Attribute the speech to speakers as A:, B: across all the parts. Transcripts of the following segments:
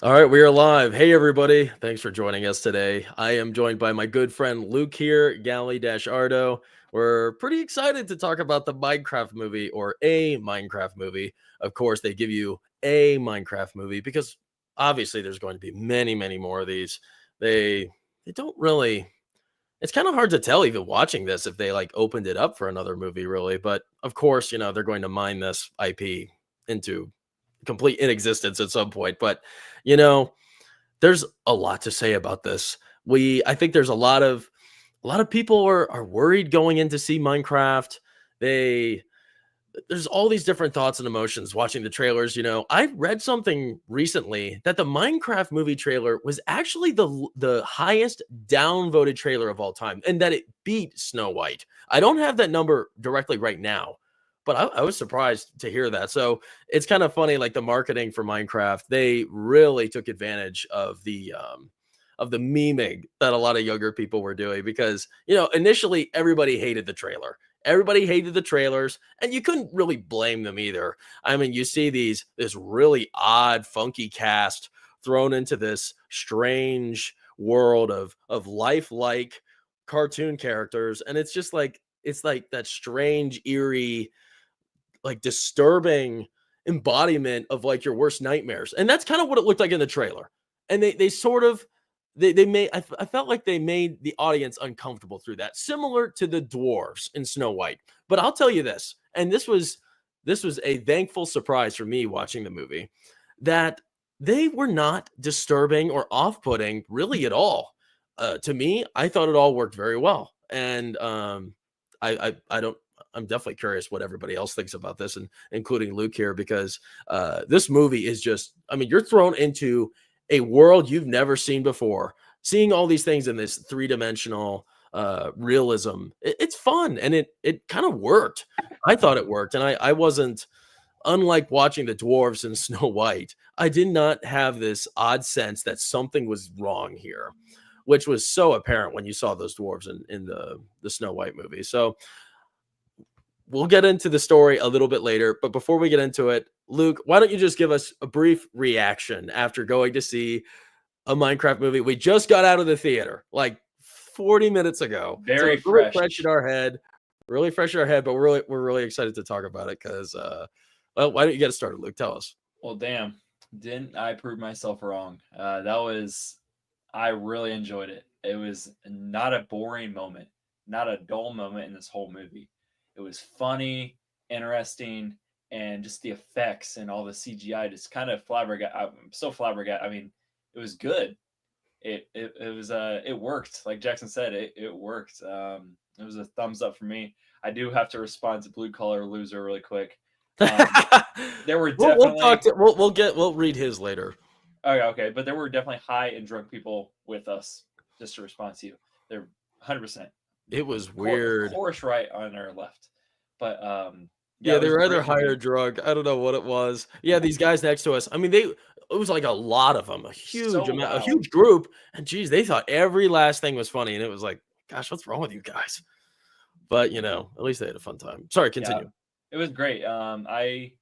A: All right, we are live. Hey, everybody. Thanks for joining us today. I am joined by my good friend Luke here, Galley Ardo. We're pretty excited to talk about the Minecraft movie or a Minecraft movie. Of course, they give you a Minecraft movie because obviously there's going to be many, many more of these. They don't really it's kind of hard to tell even watching this if they like opened it up for another movie really, but of course, they're going to mine this IP into complete inexistence at some point, but you know, there's a lot to say about this. I think there's a lot of people are worried going in to see Minecraft. They there's all these different thoughts and emotions watching the trailers. I read something recently that the Minecraft movie trailer was actually the highest downvoted trailer of all time, and that it beat Snow White. I don't have that number directly right now, but I was surprised to hear that. So it's kind of funny, like the marketing for Minecraft, they really took advantage of the memeing that a lot of younger people were doing because initially everybody hated the trailer. Everybody hated the trailers, and you couldn't really blame them either. I mean, you see this really odd, funky cast thrown into this strange world of lifelike cartoon characters, and it's like that strange, eerie, like disturbing embodiment of like your worst nightmares. And that's kind of what it looked like in the trailer. And they sort of they made I felt like they made the audience uncomfortable through that, similar to the dwarves in Snow White. But I'll tell you this, and this was a thankful surprise for me watching the movie, that they were not disturbing or off-putting really at all. To me, I thought it all worked very well. And I don't I'm definitely curious what everybody else thinks about this, and including Luke here, because this movie is just, I mean, you're thrown into a world you've never seen before, seeing all these things in this three-dimensional realism. It's fun, and it kind of worked. I thought it worked, and I wasn't, unlike watching the dwarves in Snow White, I did not have this odd sense that something was wrong here, which was so apparent when you saw those dwarves in the Snow White movie. So we'll get into the story a little bit later, but before we get into it, Luke, why don't you just give us a brief reaction after going to see a Minecraft movie? We just got out of the theater like 40 minutes ago, so
B: Very
A: it's really
B: fresh.
A: fresh in our head, really fresh in our head. But we're really excited to talk about it because, well, why don't you get it started, Luke? Tell us.
B: Well, damn, didn't I prove myself wrong? I really enjoyed it. It was not a boring moment, not a dull moment in this whole movie. It was funny, interesting, and just the effects and all the CGI just kind of flabbergasted. I'm so flabbergasted. I mean, it was good. It worked. Like Jackson said, it worked. It was a thumbs up for me. I do have to respond to Blue Collar Loser really quick. Um, there were
A: We'll talk
B: definitely
A: to we'll read his later.
B: okay, but there were definitely high and drunk people with us. Just to respond to you, they're 100%.
A: It was weird.
B: Course, right on our left, but yeah,
A: Yeah,
B: it
A: they
B: was a
A: were either
B: great
A: high or
B: movie.
A: drunk. I don't know what it was. Yeah, these guys next to us. I mean, it was like a lot of them, a huge
B: So
A: amount, a
B: loud.
A: huge group. And geez, they thought every last thing was funny. And it was like, gosh, what's wrong with you guys? But at least they had a fun time. Sorry,
B: Yeah,
A: continue.
B: it was great. I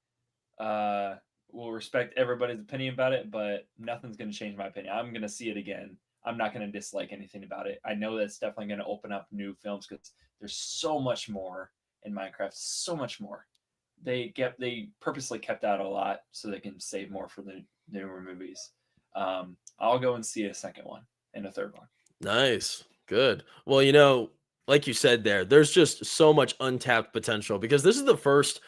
B: uh will respect everybody's opinion about it, but nothing's going to change my opinion. I'm going to see it again. I'm not going to dislike anything about it. I know that's definitely going to open up new films because there's so much more in Minecraft, so much more. They purposely kept out a lot so they can save more for the newer movies. I'll go and see a second one and a third one.
A: Nice. Good. Well, like you said there's just so much untapped potential because this is the first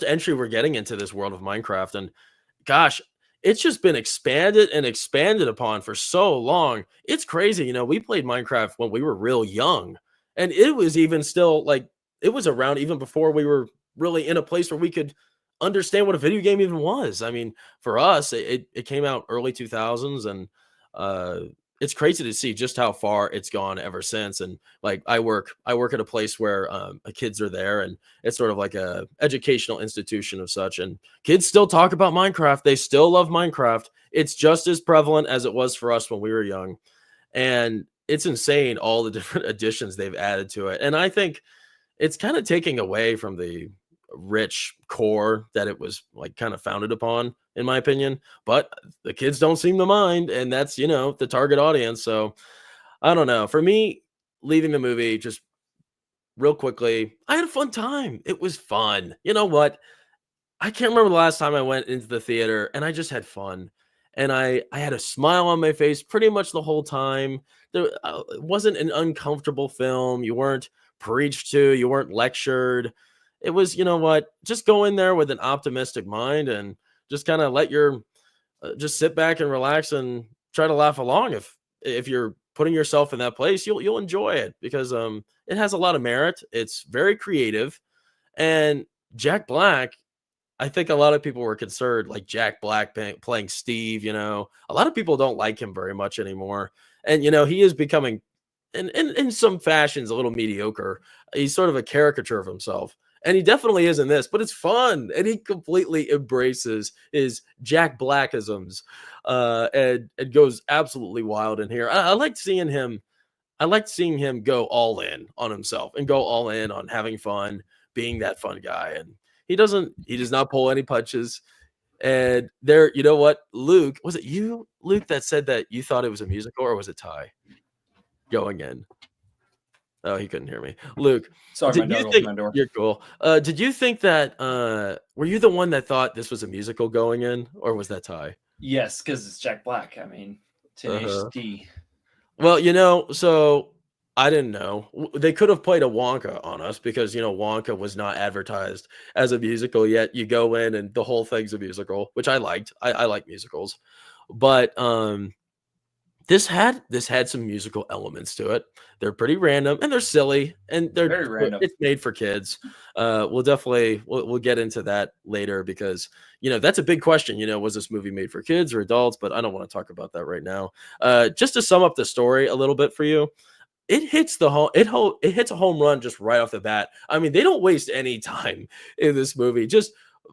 A: entry we're getting into this world of Minecraft. And gosh, it's just been expanded and expanded upon for so long. It's crazy. We played Minecraft when we were real young, and it was even still like it was around even before we were really in a place where we could understand what a video game even was. I mean, for us, it came out early 2000s, and uh it's crazy to see just how far it's gone ever since. And like I work at a place where kids are there, and it's sort of like a educational institution of such, and kids still talk about Minecraft. They still love Minecraft. It's just as prevalent as it was for us when we were young. And it's insane all the different additions they've added to it. And I think it's kind of taking away from the rich core that it was like kind of founded upon. in my opinion. But the kids don't seem to mind, and that's the target audience. So I don't know. For me, leaving the movie just real quickly, I had a fun time. It was fun. You know what? I can't remember the last time I went into the theater and I just had fun. And I had a smile on my face pretty much the whole time. It wasn't an uncomfortable film. You weren't preached to, you weren't lectured. It was, you know what? Just go in there with an optimistic mind and just kind of let your just sit back and relax and try to laugh along. If you're putting yourself in that place, you'll enjoy it because it has a lot of merit. It's very creative, and Jack Black, I think a lot of people were concerned, like Jack Black playing Steve. A lot of people don't like him very much anymore, and he is becoming, in some fashions, a little mediocre. He's sort of a caricature of himself, and he definitely is in this. But it's fun, and he completely embraces his Jack Blackisms, and goes absolutely wild in here. I liked seeing him. I liked seeing him go all in on himself and go all in on having fun, being that fun guy. And he does not pull any punches. And there, you know what, Luke, was it you, Luke, that said that you thought it was a musical, or was it Ty going in? Oh, he couldn't hear me. Luke,
B: Sorry, my
A: did you
B: dog opened
A: think
B: my door.
A: you're cool? Did you think that were you the one that thought this was a musical going in, or was that Ty?
B: Yes, because it's Jack Black. I mean, Tenacious
A: Uh-huh.
B: D.
A: Well, so I didn't know. They could have played a Wonka on us because, Wonka was not advertised as a musical yet. You go in and the whole thing's a musical, which I liked. I like musicals. But this had some musical elements to it. They're pretty random and they're silly and
B: Very random.
A: it's made for kids. We'll get into that later because that's a big question. Was this movie made for kids or adults? But I don't want to talk about that right now. Just to sum up the story a little bit for you, it hits a home run just right off the bat. I mean, they don't waste any time in this movie. Just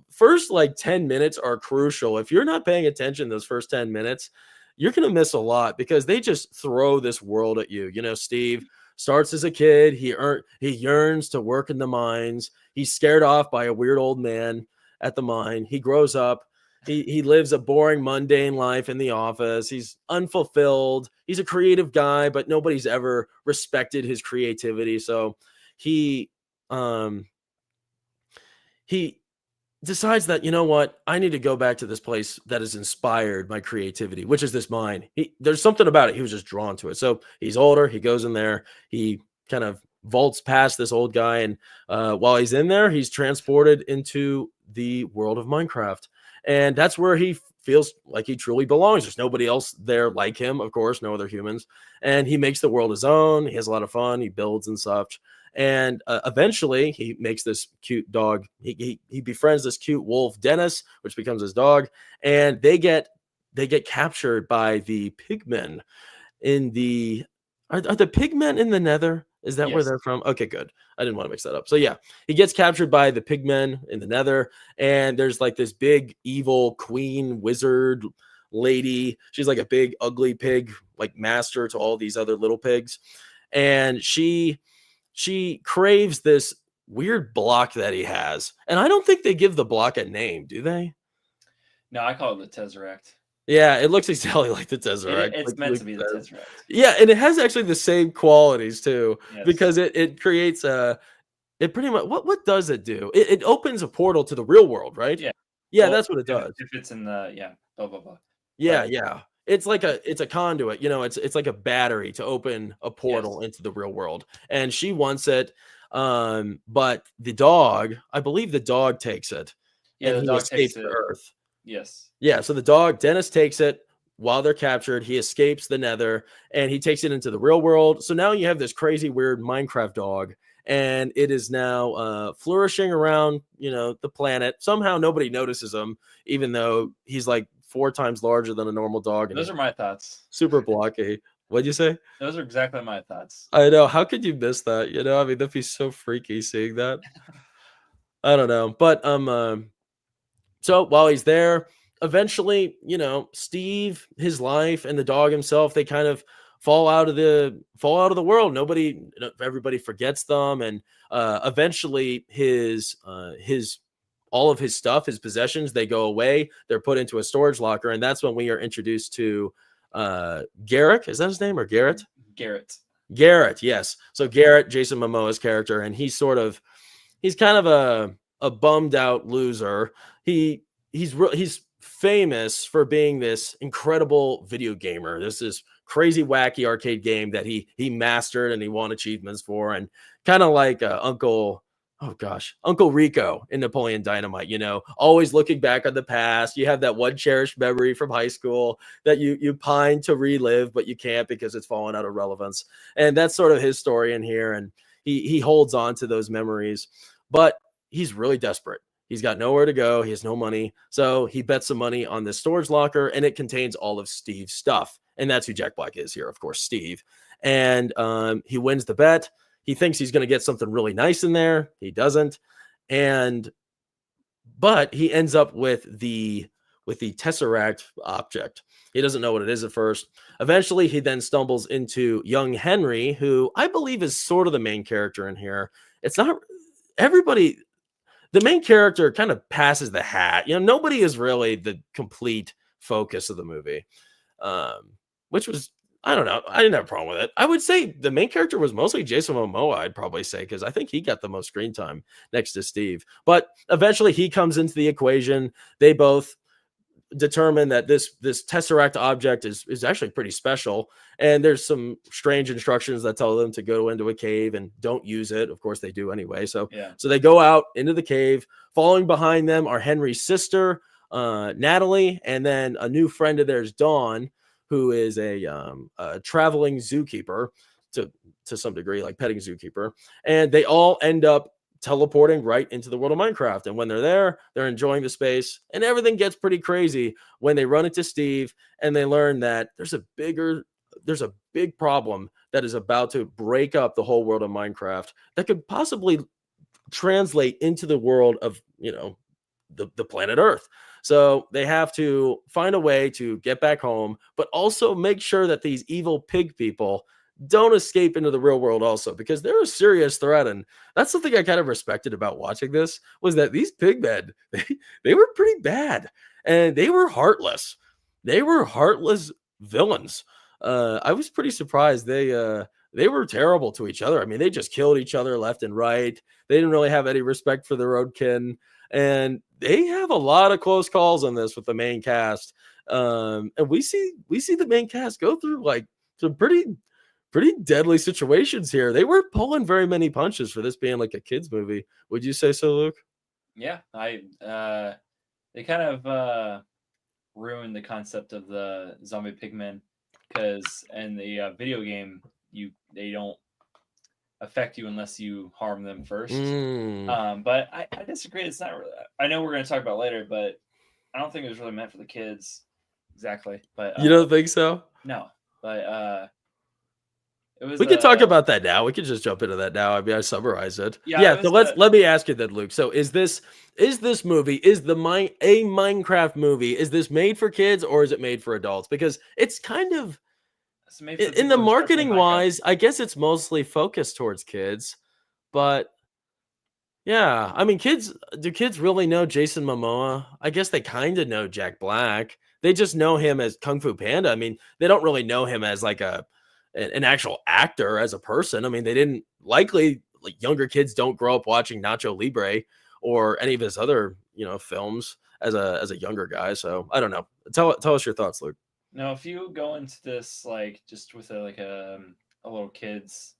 A: first like 10 minutes are crucial. If you're not paying attention those first 10 minutes, you're going to miss a lot because they just throw this world at you. Steve starts as a kid. He yearns to work in the mines. He's scared off by a weird old man at the mine. He grows up. He lives a boring, mundane life in the office. He's unfulfilled. He's a creative guy, but nobody's ever respected his creativity. So he um he decides that, you know what, I need to go back to this place that has inspired my creativity, which is this mine. There's something about it. He was just drawn to it. So he's older. He goes in there. He kind of vaults past this old guy, and while he's in there, he's transported into the world of Minecraft, and that's where he feels like he truly belongs. There's nobody else there like him, of course, no other humans, and he makes the world his own. He has a lot of fun. He builds and such. And eventually, he makes this cute dog. He befriends this cute wolf, Dennis, which becomes his dog. And they get captured by the pigmen in the. Are the pigmen in the Nether? Is that where
B: Yes.
A: they're from? Okay, good. I didn't want to mix that up. So yeah, he gets captured by the pigmen in the Nether, and there's like this big evil queen wizard lady. She's like a big ugly pig, like master to all these other little pigs, and she craves this weird block that he has. And I don't think they give the block a name, do they?
B: No, I call it the Tesseract.
A: Yeah, it looks exactly like the Tesseract,
B: It's
A: like
B: meant
A: Luke
B: to be the
A: says.
B: Tesseract.
A: Yeah, and it has actually the same qualities too,
B: Yes.
A: because it creates a it pretty much what does it do? It opens a portal to the real world, right?
B: Yeah.
A: Yeah,
B: Well,
A: that's what it does.
B: if it's in the blah blah blah.
A: Yeah,
B: But
A: yeah. It's like
B: yeah,
A: it's a conduit, it's like a battery to open a portal
B: yes.
A: into the real world. And she wants it. But the dog, I believe the dog takes it
B: Yeah,
A: and
B: the
A: he
B: dog
A: escapes
B: takes
A: to
B: it.
A: Earth.
B: Yes.
A: Yeah, so the dog, Dennis takes it while they're captured. He escapes the Nether and he takes it into the real world. So now you have this crazy, weird Minecraft dog, and it is now flourishing around, the planet. Somehow nobody notices him, even though he's like 4 times larger than a normal dog and
B: Those
A: he's
B: are my thoughts.
A: super blocky. What'd you say?
B: Those are exactly my thoughts.
A: I know. How could you miss that? I mean, that'd be so freaky seeing that. I don't know. But so while he's there, eventually, Steve, his life, and the dog himself, they kind of fall out of the world. Everybody forgets them, and eventually his all of his stuff, his possessions, they go away. They're put into a storage locker, and that's when we are introduced to Garrick. Is that his name, or Garrett?
B: Garrett.
A: Garrett, yes. So Garrett, Jason Momoa's character, and he's kind of a bummed out loser. He's famous for being this incredible video gamer. This crazy wacky arcade game that he mastered and he won achievements for, and kind of like Uncle Rico in Napoleon Dynamite, always looking back on the past. You have that one cherished memory from high school that you pine to relive, but you can't because it's fallen out of relevance. And that's sort of his story in here. And he holds on to those memories, but he's really desperate. He's got nowhere to go. He has no money. So he bets some money on this storage locker, and it contains all of Steve's stuff. And that's who Jack Black is here, of course, Steve. And he wins the bet. He thinks he's going to get something really nice in there. He doesn't. But he ends up with the Tesseract object. He doesn't know what it is at first. Eventually, he then stumbles into young Henry, who I believe is sort of the main character in here. It's not everybody. The main character kind of passes the hat. Nobody is really the complete focus of the movie, which was, I don't know. I didn't have a problem with it. I would say the main character was mostly Jason Momoa, I'd probably say, because I think he got the most screen time next to Steve. But eventually he comes into the equation. They both determine that this Tesseract object is actually pretty special. And there's some strange instructions that tell them to go into a cave and don't use it. Of course, they do anyway. So they go out into the cave. Following behind them are Henry's sister, Natalie, and then a new friend of theirs, Dawn, who is a traveling zookeeper to some degree, like petting zookeeper. And they all end up teleporting right into the world of Minecraft. And when they're there, they're enjoying the space, and everything gets pretty crazy when they run into Steve and they learn that there's a big problem that is about to break up the whole world of Minecraft that could possibly translate into the world of, the planet Earth. So they have to find a way to get back home, but also make sure that these evil pig people don't escape into the real world also, because they're a serious threat. And that's something I kind of respected about watching this, was that these pig men, they were pretty bad, and they were heartless. They were heartless villains. I was pretty surprised. They were terrible to each other. I mean, they just killed each other left and right. They didn't really have any respect for their own kin. And they have a lot of close calls on this with the main cast. And we see the main cast go through like some pretty deadly situations here. They were pulling very many punches for this being like a kids movie. Would you say so, Luke?
B: Yeah, they kind of ruined the concept of the zombie pigmen, because in the video game they don't affect you unless you harm them first. But I disagree. It's not really, I know we're going to talk about it later, but I don't think it was really meant for the kids exactly. But
A: you don't think so?
B: No, but it was.
A: We could talk about that now. We could just jump into that now. I mean, I summarize it.
B: Yeah.
A: So let me ask you then, Luke. So is this movie, a Minecraft movie, is this made for kids or is it made for adults? Because it's kind of, in the marketing wise, I guess it's mostly focused towards kids. But yeah, I mean, do kids really know Jason Momoa? I guess they kind of know Jack Black. They just know him as Kung Fu Panda. I mean, they don't really know him as like an actual actor, as a person. I mean, they didn't likely, like, younger kids don't grow up watching Nacho Libre or any of his other, films as a younger guy. So I don't know. Tell us your thoughts, Luke.
B: No, if you go into this like just with a little kid's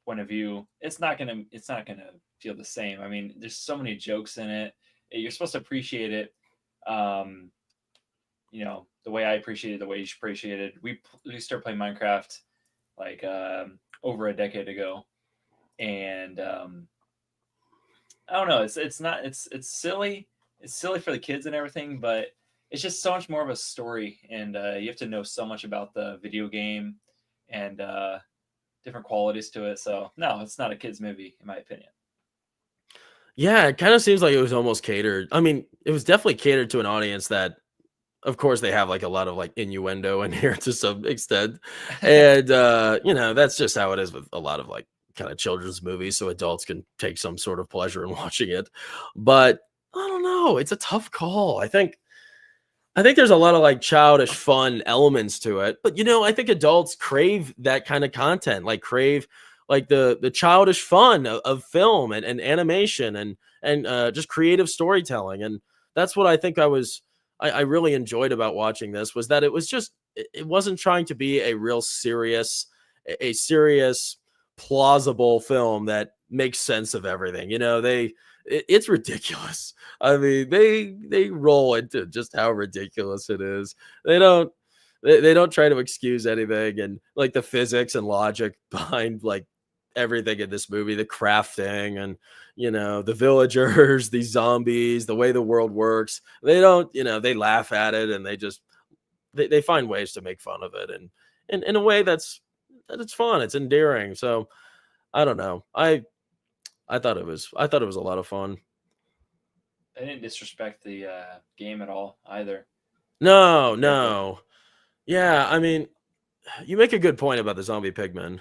B: point of view, it's not gonna feel the same. I mean, there's so many jokes in it. You're supposed to appreciate it. The way I appreciated, the way you should appreciate it. We started playing Minecraft like over a decade ago, and I don't know. It's silly. It's silly for the kids and everything, but it's just so much more of a story, and you have to know so much about the video game and different qualities to it. So no, it's not a kids movie in my opinion.
A: Yeah, it kind of seems like it was almost catered. I mean, it was definitely catered to an audience that, of course, they have like a lot of like innuendo in here to some extent. And that's just how it is with a lot of like kind of children's movie, so adults can take some sort of pleasure in watching it. But I don't know. It's a tough call. I think there's a lot of like childish fun elements to it, but I think adults crave that kind of content, like crave like the childish fun of film and animation and just creative storytelling. And that's what I think I really enjoyed about watching this, was that it wasn't trying to be a real serious, a serious, plausible film that makes sense of everything. It's ridiculous. I mean, they roll into just how ridiculous it is. They don't they don't try to excuse anything, and like the physics and logic behind like everything in this movie, the crafting and the villagers, these zombies, the way the world works. They don't, they laugh at it, and they find ways to make fun of it, and in a way that it's fun, it's endearing. So I don't know. I thought it was a lot of fun.
B: I didn't disrespect the game at all either.
A: No,
B: It's very good.
A: no. Yeah, I mean, you make a good point about the zombie pigmen. I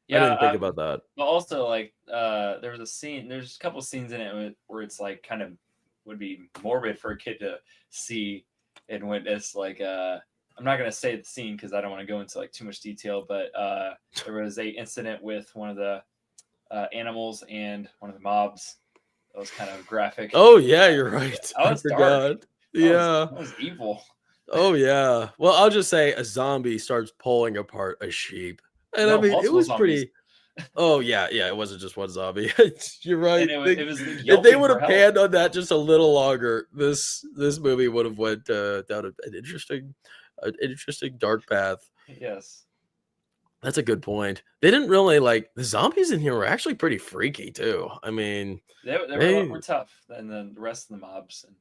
B: Yeah,
A: didn't think about that.
B: but also like there was a scene. There's a couple scenes in it where it's like kind of would be morbid for a kid to see and witness. Like I'm not gonna say the scene because I don't want to go into like too much detail. But there was a incident with one of the animals and one of the mobs. That was kind of graphic.
A: Oh yeah, you're
B: Yeah,
A: right.
B: that
A: I
B: was dark.
A: forgot. Yeah.
B: That was evil.
A: Oh yeah. Well, I'll just say a zombie starts pulling apart a sheep. And I
B: No,
A: mean, it
B: multiple
A: was
B: zombies,
A: pretty. Oh yeah, yeah, it wasn't just one zombie. You're
B: and
A: right.
B: it was like
A: If they
B: yelping
A: would
B: for
A: have
B: help.
A: panned on that just a little longer, this movie would have went down an interesting dark path.
B: Yes,
A: That's a good point. They didn't really like the zombies in here were actually pretty freaky too. I mean,
B: they were a lot
A: they
B: more tough than the rest of the mobs. And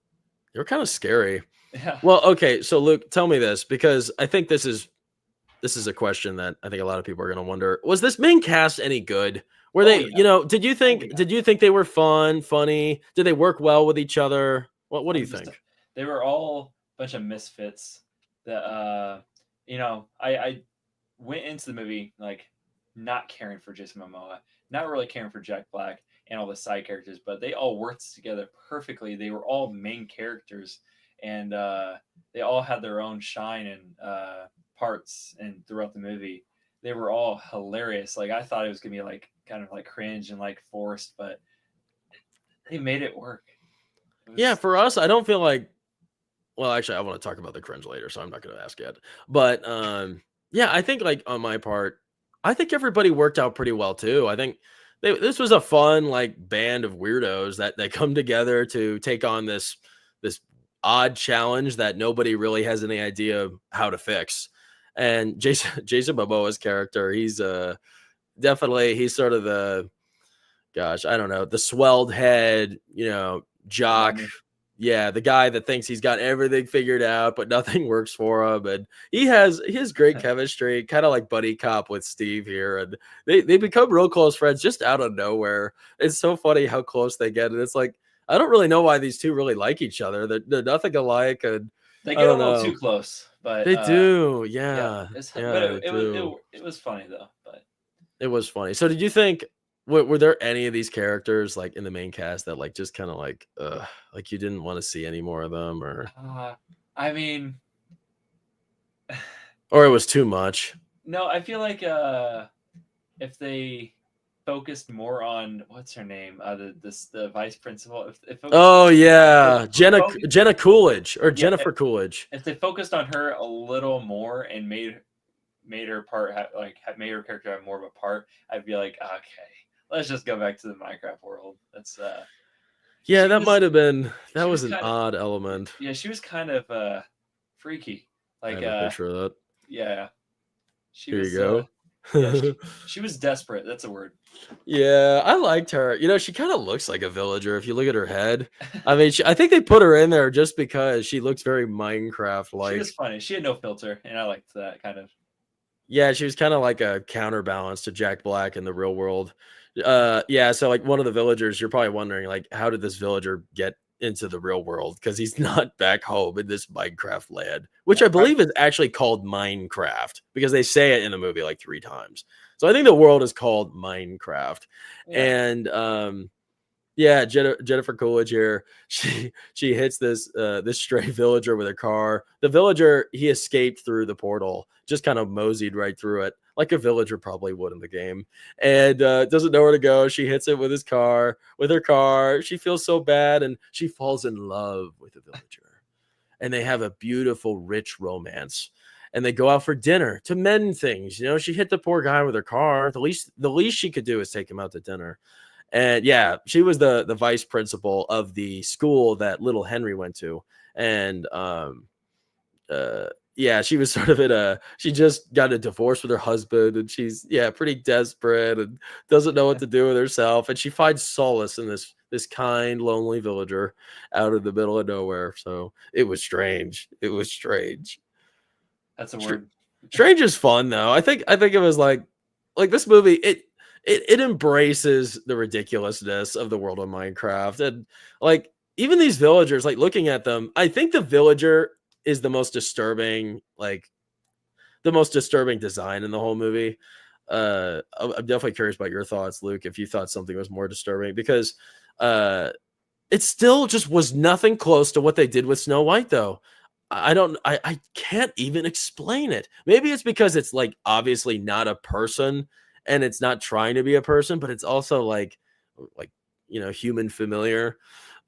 A: they were kind of scary.
B: yeah.
A: Well, okay, so Luke, tell me this, because I think this is a question that I think a lot of people are going to wonder. Was this main cast any good? Were
B: Oh
A: they,
B: yeah.
A: did you
B: Oh
A: think
B: yeah.
A: did you think they were funny? Did they work well with each other? What do you
B: 100%.
A: think?
B: They were all a bunch of misfits. That I went into the movie like not caring for Jason Momoa, not really caring for Jack Black and all the side characters, but they all worked together perfectly. They were all main characters, and they all had their own shine and parts and throughout the movie. They were all hilarious. Like I thought it was gonna be like kind of like cringe and like forced, but they made it work. It
A: Yeah,
B: was
A: for us, I don't feel like, well, actually I want to talk about the cringe later, so I'm not going to ask yet. But yeah, I think like on my part, I think everybody worked out pretty well too. I think this was a fun like band of weirdos that come together to take on this odd challenge that nobody really has any idea how to fix. And Jason Momoa's character, he's definitely, he's sort of the, gosh, I don't know, the swelled head, jock.
B: Mommy.
A: Yeah, the guy that thinks he's got everything figured out, but nothing works for him. And he has great chemistry, kind of like buddy cop with Steve here. And they become real close friends just out of nowhere. It's so funny how close they get. And it's like, I don't really know why these two really like each other. They're nothing alike. And
B: They
A: I
B: get a
A: don't
B: little too
A: know.
B: close, but
A: They do.
B: yeah,
A: Yeah.
B: but
A: Yeah, they do.
B: it was funny though. But
A: It was funny. So did you think, were there any of these characters like in the main cast that like just kind of like you didn't want to see any more of them,
B: uh, I mean,
A: or it was too much?
B: no, I feel like if they focused more on what's her name, the vice principal, if focused
A: Oh
B: if
A: yeah,
B: focused,
A: Jenna Coolidge or
B: yeah,
A: Jennifer Coolidge.
B: if they focused on her a little more and made her part made her character have more of a part, I'd be like, okay, let's just go back to the Minecraft world. That's
A: Yeah,
B: she
A: that
B: was
A: might have been, that
B: she was
A: was an
B: kind of
A: odd element.
B: yeah, she was kind of freaky.
A: I
B: Like
A: have a picture of that.
B: yeah, she
A: Here
B: was
A: you
B: yeah,
A: go.
B: she was desperate. That's a word.
A: Yeah, I liked her. She kind of looks like a villager if you look at her head. I mean, I think they put her in there just because she looks very Minecraft
B: She
A: like.
B: was funny. She had no filter, and I liked that kind of.
A: Yeah, she was kind of like a counterbalance to Jack Black in the real world. Yeah, so like one of the villagers, you're probably wondering like, how did this villager get into the real world because he's not back home in this Minecraft land, which
B: Yeah,
A: I believe is actually called Minecraft because they say it in the movie like 3 times. So I think the world is called Minecraft.
B: yeah.
A: And yeah, Jennifer Coolidge here. She hits this stray villager with a car. The villager, he escaped through the portal, just kind of moseyed right through it, like a villager probably would in the game, and doesn't know where to go. She hits it with her car. She feels so bad, and she falls in love with the villager, and they have a beautiful, rich romance. And they go out for dinner to mend things. You know, she hit the poor guy with her car. The least she could do is take him out to dinner. And yeah, she was the vice principal of the school that little Henry went to. And yeah, she was sort of she just got a divorce with her husband, and she's, yeah, pretty desperate and doesn't know what to do with herself. And she finds solace in this kind, lonely villager out in the middle of nowhere. So it was strange. It was strange.
B: That's a
A: Str-
B: word.
A: Strange is fun though. I think it was like this movie. It embraces the ridiculousness of the world of Minecraft, and like even these villagers, like looking at them, I think the villager is the most disturbing design in the whole movie. I'm definitely curious about your thoughts, Luke, if you thought something was more disturbing, because uh it still just was nothing close to what they did with Snow White, though. I can't even explain it. Maybe it's because it's like obviously not a person and it's not trying to be a person, but it's also like human familiar.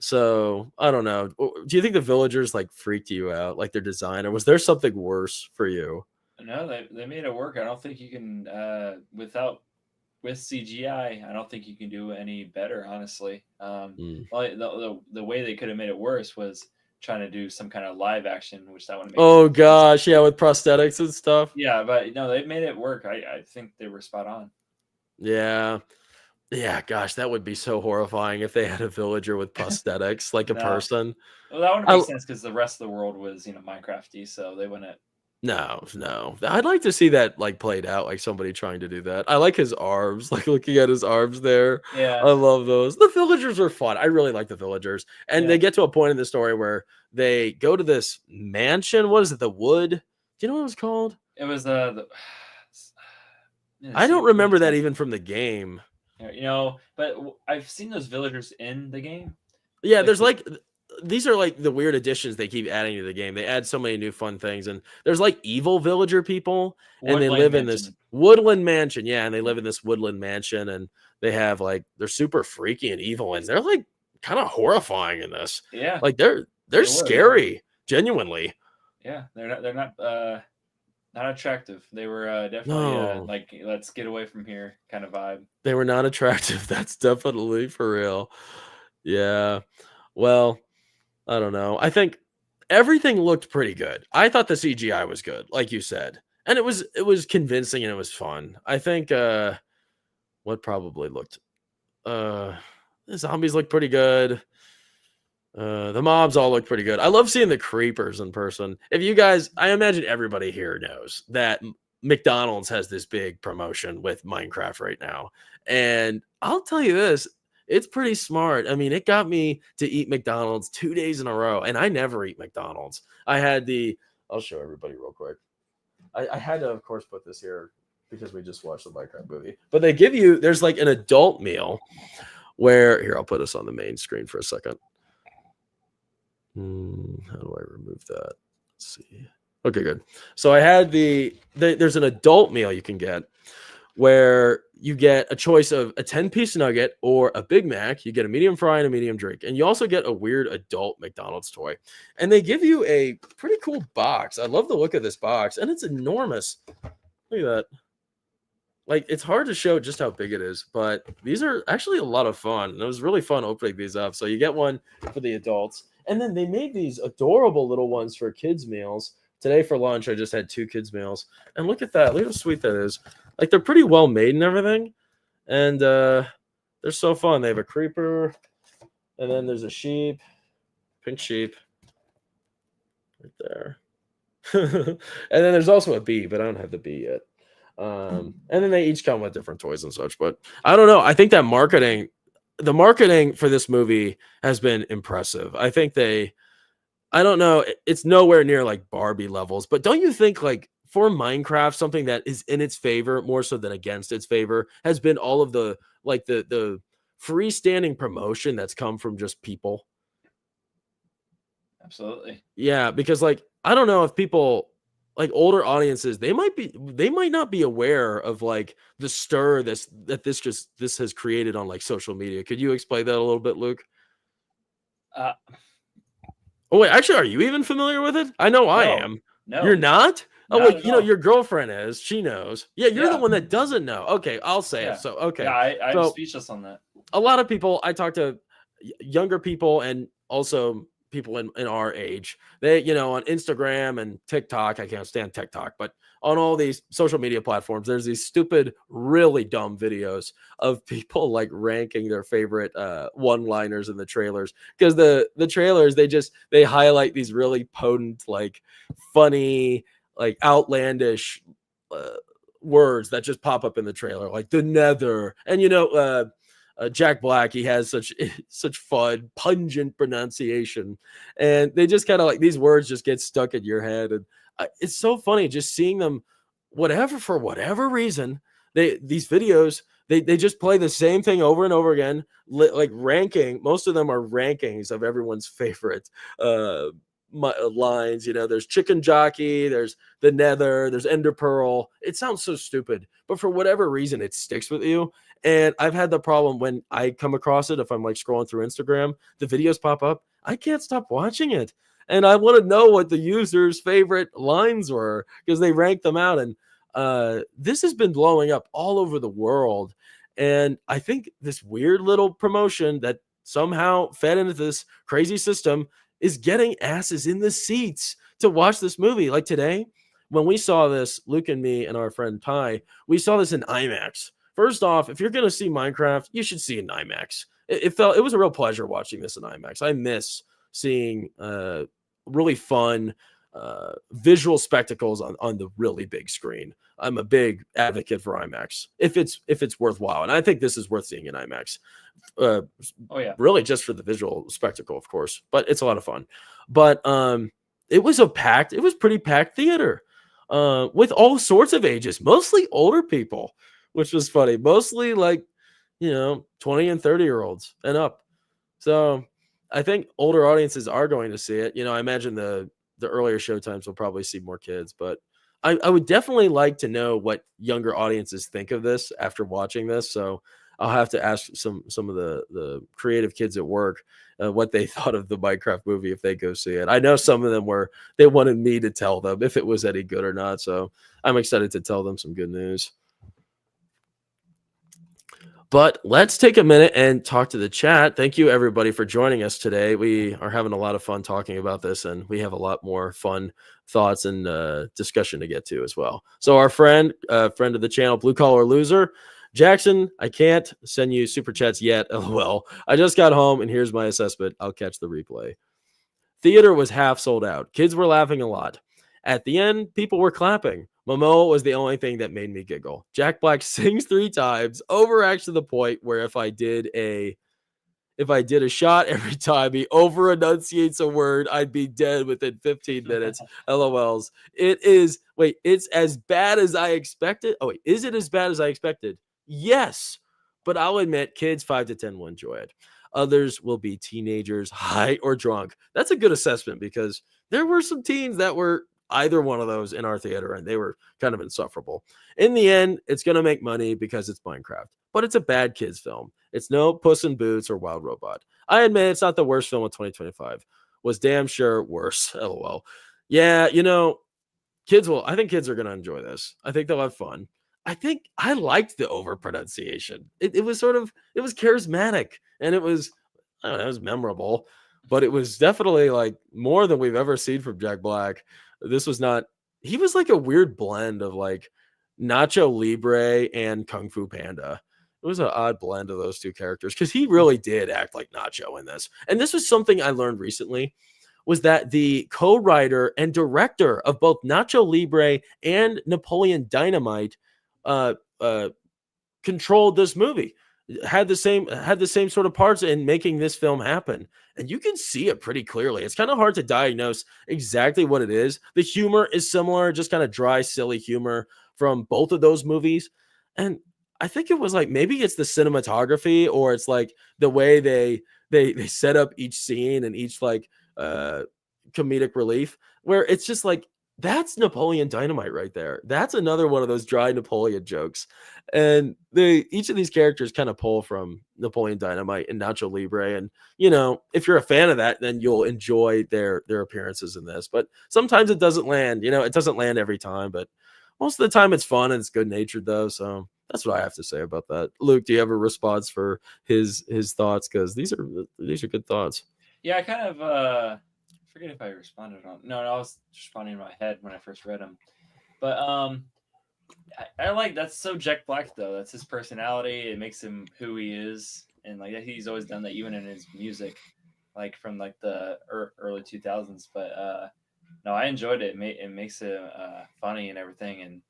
A: So I don't know. Do you think the villagers like freaked you out, like their design, or was there something worse for you?
B: No, they made it work. I don't think you can with CGI. I don't think you can do any better, honestly.
A: Mm.
B: Well, the way they could have made it worse was trying to do some kind of live action, which that would make no
A: Oh
B: sense.
A: gosh, yeah, with prosthetics and stuff.
B: Yeah, but no, they made it work. I think they were spot on.
A: Yeah. Yeah, gosh, that would be so horrifying if they had a villager with prosthetics like a
B: No,
A: person.
B: well, that wouldn't
A: I
B: make sense because the rest of the world was Minecrafty, so they wouldn't.
A: No, no. I'd like to see that like played out, like somebody trying to do that. I like his arms, like looking at his arms there.
B: Yeah,
A: I love those. The villagers are fun. I really like the villagers. And
B: yeah.
A: they get to a point in the story where they go to this mansion. What is it? The Wood? Do you know what it was called?
B: It was the
A: I don't
B: city.
A: remember that even from the game.
B: Yeah, but I've seen those villagers in the game.
A: Yeah,
B: Like
A: there's like these are like the weird additions they keep adding to the game. They add so many new fun things, and there's like evil villager people, and they
B: Woodland
A: live in this
B: Mansion.
A: woodland mansion. Yeah, and they live in this woodland mansion, and they have like they're super freaky and evil, and they're like kind of horrifying in this.
B: Yeah,
A: Like they're
B: they were. Yeah,
A: scary, genuinely.
B: yeah. They're not attractive. They were definitely
A: No,
B: like let's get away from here kind of vibe.
A: they were not attractive. That's definitely for real. Yeah. Well, I don't know. I think everything looked pretty good. I thought the CGI was good, like you said. And it was convincing and it was fun. I think what probably looked the zombies looked pretty good. The mobs all look pretty good. I love seeing the creepers in person. If you guys, I imagine everybody here knows that McDonald's has this big promotion with Minecraft right now. And I'll tell you this, it's pretty smart. I mean, it got me to eat McDonald's 2 days in a row, and I never eat McDonald's. I'll show everybody real quick. I had to, of course, put this here because we just watched the Minecraft movie. But there's like an adult meal where, here, I'll put us on the main screen for a second. How do I remove that? Let's see. Okay, good. So I had there's an adult meal you can get where you get a choice of a 10-piece nugget or a Big Mac. You get a medium fry and a medium drink. And you also get a weird adult McDonald's toy. And they give you a pretty cool box. I love the look of this box. And it's enormous. Look at that. Like, it's hard to show just how big it is, but these are actually a lot of fun. And it was really fun opening these up. So you get one for the adults. And then they made these adorable little ones for kids' meals. Today for lunch, I just had 2 kids' meals. And look at that. Look how sweet that is. Like, they're pretty well made and everything. And they're so fun. They have a creeper. And then there's a sheep. Pink sheep. Right there. And then there's also a bee, but I don't have the bee yet. And then they each come with different toys and such. But I don't know. I think that marketing, the marketing for this movie has been impressive. I think I don't know, it's nowhere near like Barbie levels, but don't you think like for Minecraft, something that is in its favor more so than against its favor has been all of the like the freestanding promotion that's come from just people.
B: Absolutely.
A: Yeah, because like I don't know if people like older audiences, they might not be aware of like the stir this has created on like social media. Could you explain that a little bit, Luke?
B: Uh,
A: Oh wait, actually, are you even familiar with it? I know I
B: no,
A: am. You're
B: no,
A: not? Oh
B: not
A: wait,
B: at all.
A: your girlfriend is. She knows. Yeah, you're the
B: Yeah,
A: one that doesn't know. Okay, I'll say it.
B: yeah,
A: So
B: yeah.
A: okay.
B: I'm
A: So
B: speechless on that.
A: a lot of people I talk to younger people and also people in our age. They, on Instagram and TikTok, I can't stand TikTok, but on all these social media platforms, there's these stupid, really dumb videos of people like ranking their favorite one-liners in the trailers because the trailers they highlight these really potent, like funny, like outlandish uh, words that just pop up in the trailer, like the Nether, and Jack Black, he has such such fun, pungent pronunciation, and they just kind of like these words just get stuck in your head, and it's so funny just seeing them, whatever for whatever reason, these videos they just play the same thing over and over again, like ranking. Most of them are rankings of everyone's favorite uh lines. There's chicken jockey, there's the Nether, there's Ender Pearl. It sounds so stupid, but for whatever reason, it sticks with you. And I've had the problem when I come across it, if I'm like scrolling through Instagram, the videos pop up. I can't stop watching it. And I want to know what the user's favorite lines were because they ranked them out. And this has been blowing up all over the world. And I think this weird little promotion that somehow fed into this crazy system is getting asses in the seats to watch this movie. Like today, when we saw this, Luke and me and our friend Ty, we saw this in IMAX. First off, if you're going to see Minecraft, you should see it in IMAX. It was a real pleasure watching this in IMAX. I miss seeing really fun visual spectacles on the really big screen. I'm a big advocate for IMAX if it's worthwhile, and I think this is worth seeing in IMAX. Uh,
B: Oh yeah.
A: Really, just for the visual spectacle, of course, but it's a lot of fun. But it was pretty packed theater with all sorts of ages, mostly older people, which was funny. Mostly like 20 and 30-year-olds and up. So I think older audiences are going to see it. I imagine the earlier show times will probably see more kids, but I would definitely like to know what younger audiences think of this after watching this. So I'll have to ask some of the creative kids at work what they thought of the Minecraft movie if they go see it. I know some of them they wanted me to tell them if it was any good or not. So I'm excited to tell them some good news. But let's take a minute and talk to the chat. Thank you, everybody, for joining us today. We are having a lot of fun talking about this, and we have a lot more fun thoughts and discussion to get to as well. So, our friend of the channel, Blue Collar Loser, Jackson, I can't send you super chats yet. LOL. I just got home, and here's my assessment. I'll catch the replay. Theater was half sold out. Kids were laughing a lot. At the end, people were clapping. Momoa was the only thing that made me giggle. Jack Black sings 3 times, overacts to the point where if I did a shot every time he over enunciates a word, I'd be dead within 15 minutes. LOLs. It's as bad as I expected. Oh, wait, is it as bad as I expected? Yes. But I'll admit, kids 5 to 10 will enjoy it. Others will be teenagers, high or drunk. That's a good assessment because there were some teens that were either one of those in our theater and they were kind of insufferable. In the end, it's going to make money because it's Minecraft, but it's a bad kids film. It's no Puss in Boots or Wild Robot. I admit it's not the worst film of 2025. Was damn sure worse. LOL. Yeah, I think kids are going to enjoy this. I think they'll have fun. I think I liked the over pronunciation. It was it was charismatic and I don't know, it was memorable, but it was definitely like more than we've ever seen from Jack Black. This was not, he was like a weird blend of like Nacho Libre and Kung Fu Panda. It was an odd blend of those two characters because he really did act like Nacho in this. And this was something I learned recently was that the co-writer and director of both Nacho Libre and Napoleon Dynamite uh, uh, controlled this movie. had the same sort of parts in making this film happen. And you can see it pretty clearly. It's kind of hard to diagnose exactly what it is. The humor is similar, just kind of dry, silly humor from both of those movies. And I think it was like maybe it's the cinematography or it's like the way they set up each scene and each like uh comedic relief where it's just like that's Napoleon Dynamite right there. That's another one of those dry Napoleon jokes. And they each of these characters kind of pull from Napoleon Dynamite and Nacho Libre. And if you're a fan of that, then you'll enjoy their appearances in this. But sometimes it doesn't land. It doesn't land every time, but most of the time it's fun and it's good natured though. So that's what I have to say about that. Luke, do you have a response for his thoughts? Because these are good thoughts.
B: Yeah, I kind of forget if I responded on. No, I was responding in my head when I first read them. But I like that's so Jack Black though. That's his personality. It makes him who he is, and like he's always done that even in his music, like from like the early 2000s. But no, I enjoyed it. It makes it funny and everything, and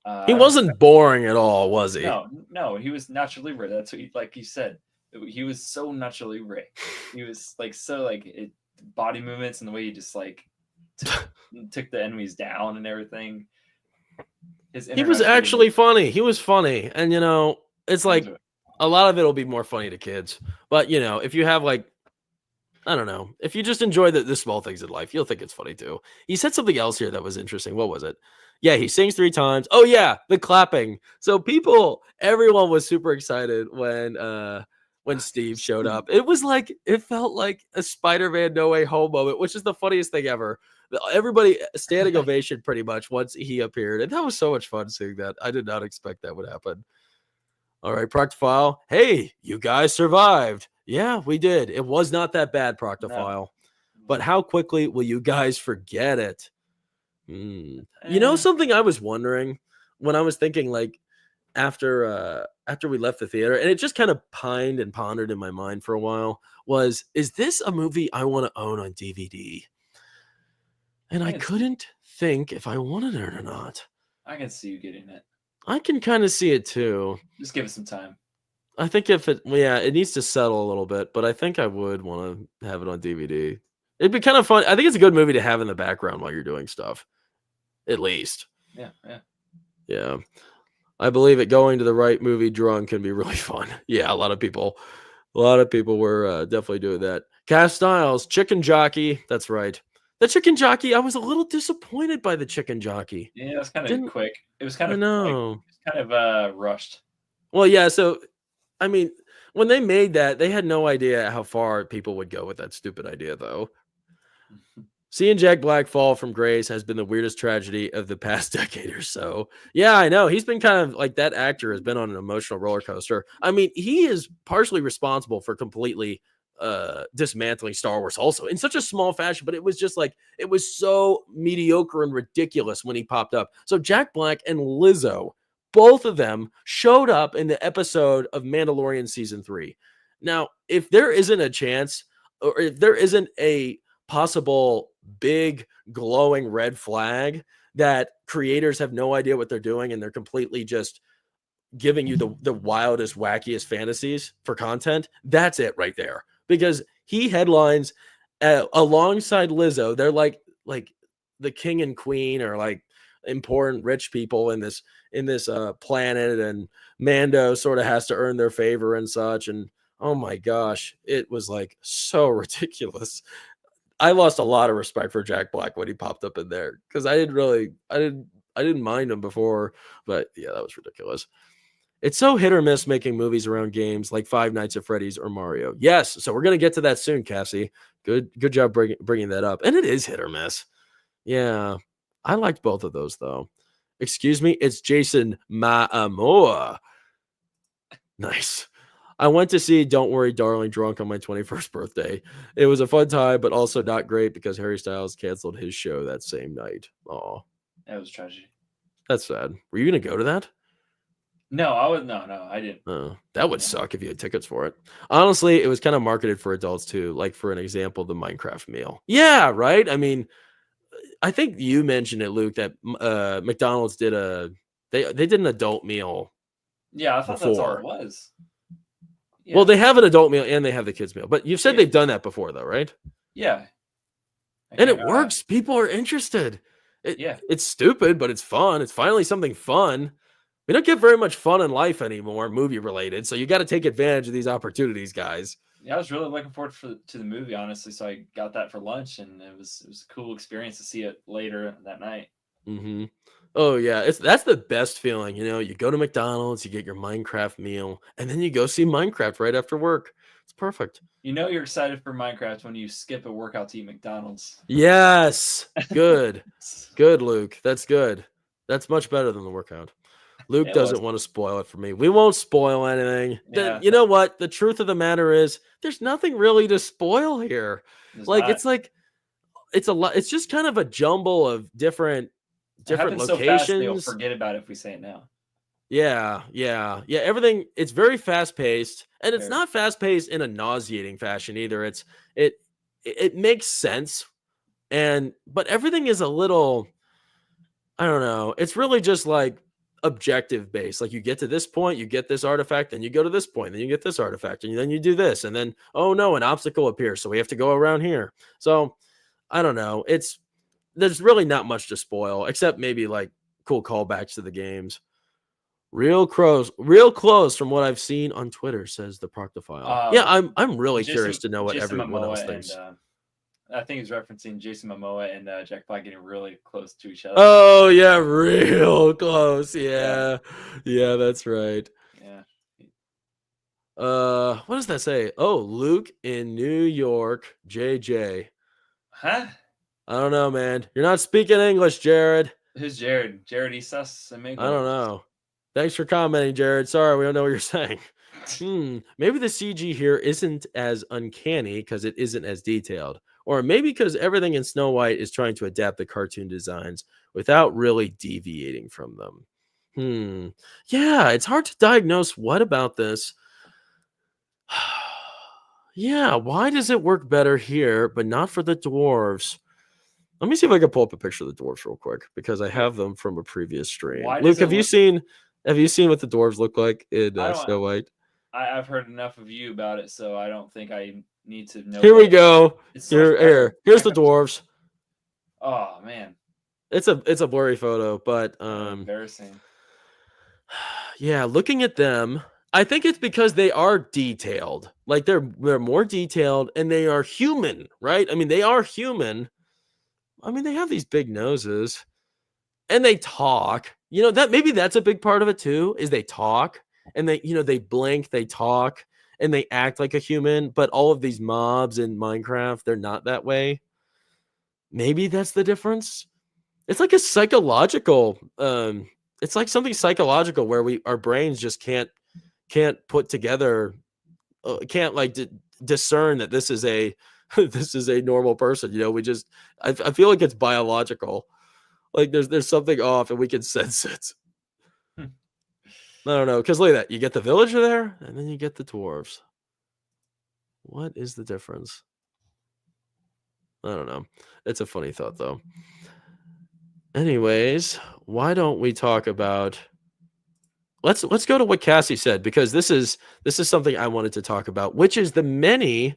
A: He
B: I don't think
A: wasn't boring at all, was he?
B: no, he was Nacho Libre. That's what like you said. He was so Nacho Libre. He was like so like body movements and the way he just like took the enemies down and everything.
A: He was actually funny. He was funny. And it's like a lot of it will be more funny to kids. But if you have like I don't know, if you just enjoy the small things in life, you'll think it's funny too. He said something else here that was interesting. What was it? Yeah, he sings 3 times. Oh yeah, the clapping. So everyone was super excited when Steve showed up. It felt like a Spider-Man No Way Home moment, which is the funniest thing ever. Everybody standing ovation pretty much once he appeared. And that was so much fun seeing that. I did not expect that would happen. All right, Proctophile. Hey, you guys survived. Yeah, we did. It was not that bad, Proctophile. No. But how quickly will you guys forget it? Something I was wondering when I was thinking like after we left the theater, and it just kind of pined and pondered in my mind for a while, is this a movie I want to own on DVD? And I couldn't think if I wanted it or not.
B: I can see you getting it.
A: I can kind of see it too.
B: Just give it some time.
A: I think it needs to settle a little bit, but I think I would want to have it on DVD. It'd be kind of fun. I think it's a good movie to have in the background while you're doing stuff. At least. Yeah. I believe it going to the right movie drunk can be really fun. Yeah, a lot of people were definitely doing that. Cass Styles, Chicken Jockey. That's right. The Chicken Jockey, I was a little disappointed by the Chicken Jockey.
B: Yeah, it was kind of quick. It was kind of rushed.
A: Well, yeah, so I mean, when they made that, they had no idea how far people would go with that stupid idea, though. Seeing Jack Black fall from grace has been the weirdest tragedy of the past decade or so. Yeah, I know. He's been kind of like that actor has been on an emotional roller coaster. I mean, he is partially responsible for completely dismantling Star Wars also in such a small fashion, but it was just like it was so mediocre and ridiculous when he popped up. So Jack Black and Lizzo, both of them showed up in the episode of Mandalorian season 3. Now, if there isn't a chance or if there isn't a possible big glowing red flag that creators have no idea what they're doing and they're completely just giving you the wildest, wackiest fantasies for content, that's it right there. Because he headlines alongside Lizzo. They're like the king and queen or like important rich people in this planet, and Mando sort of has to earn their favor and such. And oh my gosh, it was like so ridiculous. I lost a lot of respect for Jack Black when he popped up in there because I didn't mind him before, but yeah, that was ridiculous. It's so hit or miss making movies around games like Five Nights at Freddy's or Mario. Yes, so we're gonna get to that soon, Cassie. Good job bringing that up. And it is hit or miss. Yeah, I liked both of those though. Excuse me, it's Jason Momoa. Nice. I went to see Don't Worry, Darling drunk on my 21st birthday. It was a fun time, but also not great because Harry Styles canceled his show that same night. Oh,
B: that was tragedy.
A: That's sad. Were you going to go to that?
B: No, I didn't.
A: That would suck if you had tickets for it. Honestly, it was kind of marketed for adults too. Like for an example, the Minecraft meal. Yeah, right. I mean, I think you mentioned it, Luke, that McDonald's did they did an adult meal.
B: Yeah, I thought that's all it was.
A: Well,
B: Yeah,
A: they have an adult meal and they have the kids meal, but you've said
B: yeah,
A: they've done that before, though, right?
B: yeah.
A: And
B: Okay,
A: it works. People are interested.
B: yeah.
A: It's stupid, but it's fun. It's finally something fun. We don't get very much fun in life anymore, movie related. So you got to take advantage of these opportunities, guys.
B: Yeah, I was really looking forward to the movie, honestly. So I got that for lunch, and it was a cool experience to see it later that night.
A: Hmm. Oh yeah, that's the best feeling. You go to McDonald's, you get your Minecraft meal, and then you go see Minecraft right after work. It's perfect.
B: You know you're excited for Minecraft when you skip a workout to eat McDonald's.
A: Yes, good, good, Luke. That's good. That's much better than the workout. Luke
B: It was.
A: doesn't want to spoil it for me. We won't spoil anything.
B: Yeah,
A: You know what? The truth of the matter is, there's nothing really to spoil here.
B: there's
A: Like
B: not.
A: it's a lot. It's just kind of a jumble of
B: It
A: different
B: happens so fast they'll
A: locations.
B: forget about it if we say it now.
A: Yeah, yeah, yeah. Everything. It's very fast paced, and it's
B: Very.
A: not fast paced in a nauseating fashion either. It it makes sense, but everything is a little. I don't know. It's really just like objective based. Like you get to this point, you get this artifact, then you go to this point, then you get this artifact, and then you do this, and then oh no, an obstacle appears, so we have to go around here. So I don't know. There's really not much to spoil except maybe like cool callbacks to the games. Real close from what I've seen on Twitter, says the Proctophile. Yeah,
B: Uh,
A: I'm really curious
B: Jason
A: to know what
B: Jason
A: everyone else
B: Momoa and
A: thinks.
B: I think he's referencing Jason Momoa and Jack Black getting really close to each other.
A: Oh yeah, real close.
B: Yeah,
A: Yeah. Yeah, that's right.
B: yeah.
A: What does that say? Oh, Luke in New York, JJ.
B: Huh?
A: I don't know, man. You're not speaking English, Jared.
B: Who's Jared? Jared Isas
A: I don't
B: Amigos.
A: know. Thanks for commenting, Jared. Sorry, we don't know what you're saying. Maybe the CG here isn't as uncanny because it isn't as detailed. Or maybe because everything in Snow White is trying to adapt the cartoon designs without really deviating from them. Yeah, it's hard to diagnose what about this. Yeah, why does it work better here, but not for the dwarves? Let me see if I can pull up a picture of the dwarves real quick because I
B: Yeah.
A: have them from a previous stream.
B: Why
A: Luke,
B: does it look?
A: have you seen what the dwarves look like in
B: I don't.
A: Snow White?
B: I've heard enough of you about it, so I don't think I need to know
A: Here we
B: better.
A: go.
B: It's so much better.
A: Here's the
B: Minecraft is.
A: dwarves.
B: Oh man,
A: It's a blurry photo, but
B: embarrassing.
A: yeah, looking at them, I think it's because they are detailed. Like they're more detailed and they are human, right? I mean, they are human. I mean, they have these big noses and they talk. That maybe that's a big part of it too, is they talk and they blink, they talk and they act like a human, but all of these mobs in Minecraft, they're not that way. Maybe that's the difference. It's like a psychological it's like something psychological where our brains just can't put together can't like discern that this is a this is a normal person. We just I feel like it's biological. Like there's something off and we can sense it. I don't know, because look at that. You get the villager there, and then you get the dwarves. What is the difference? I don't know. It's a funny thought though. Anyways, why don't we talk about let's go to what Cassie said, because this is something I wanted to talk about, which is the many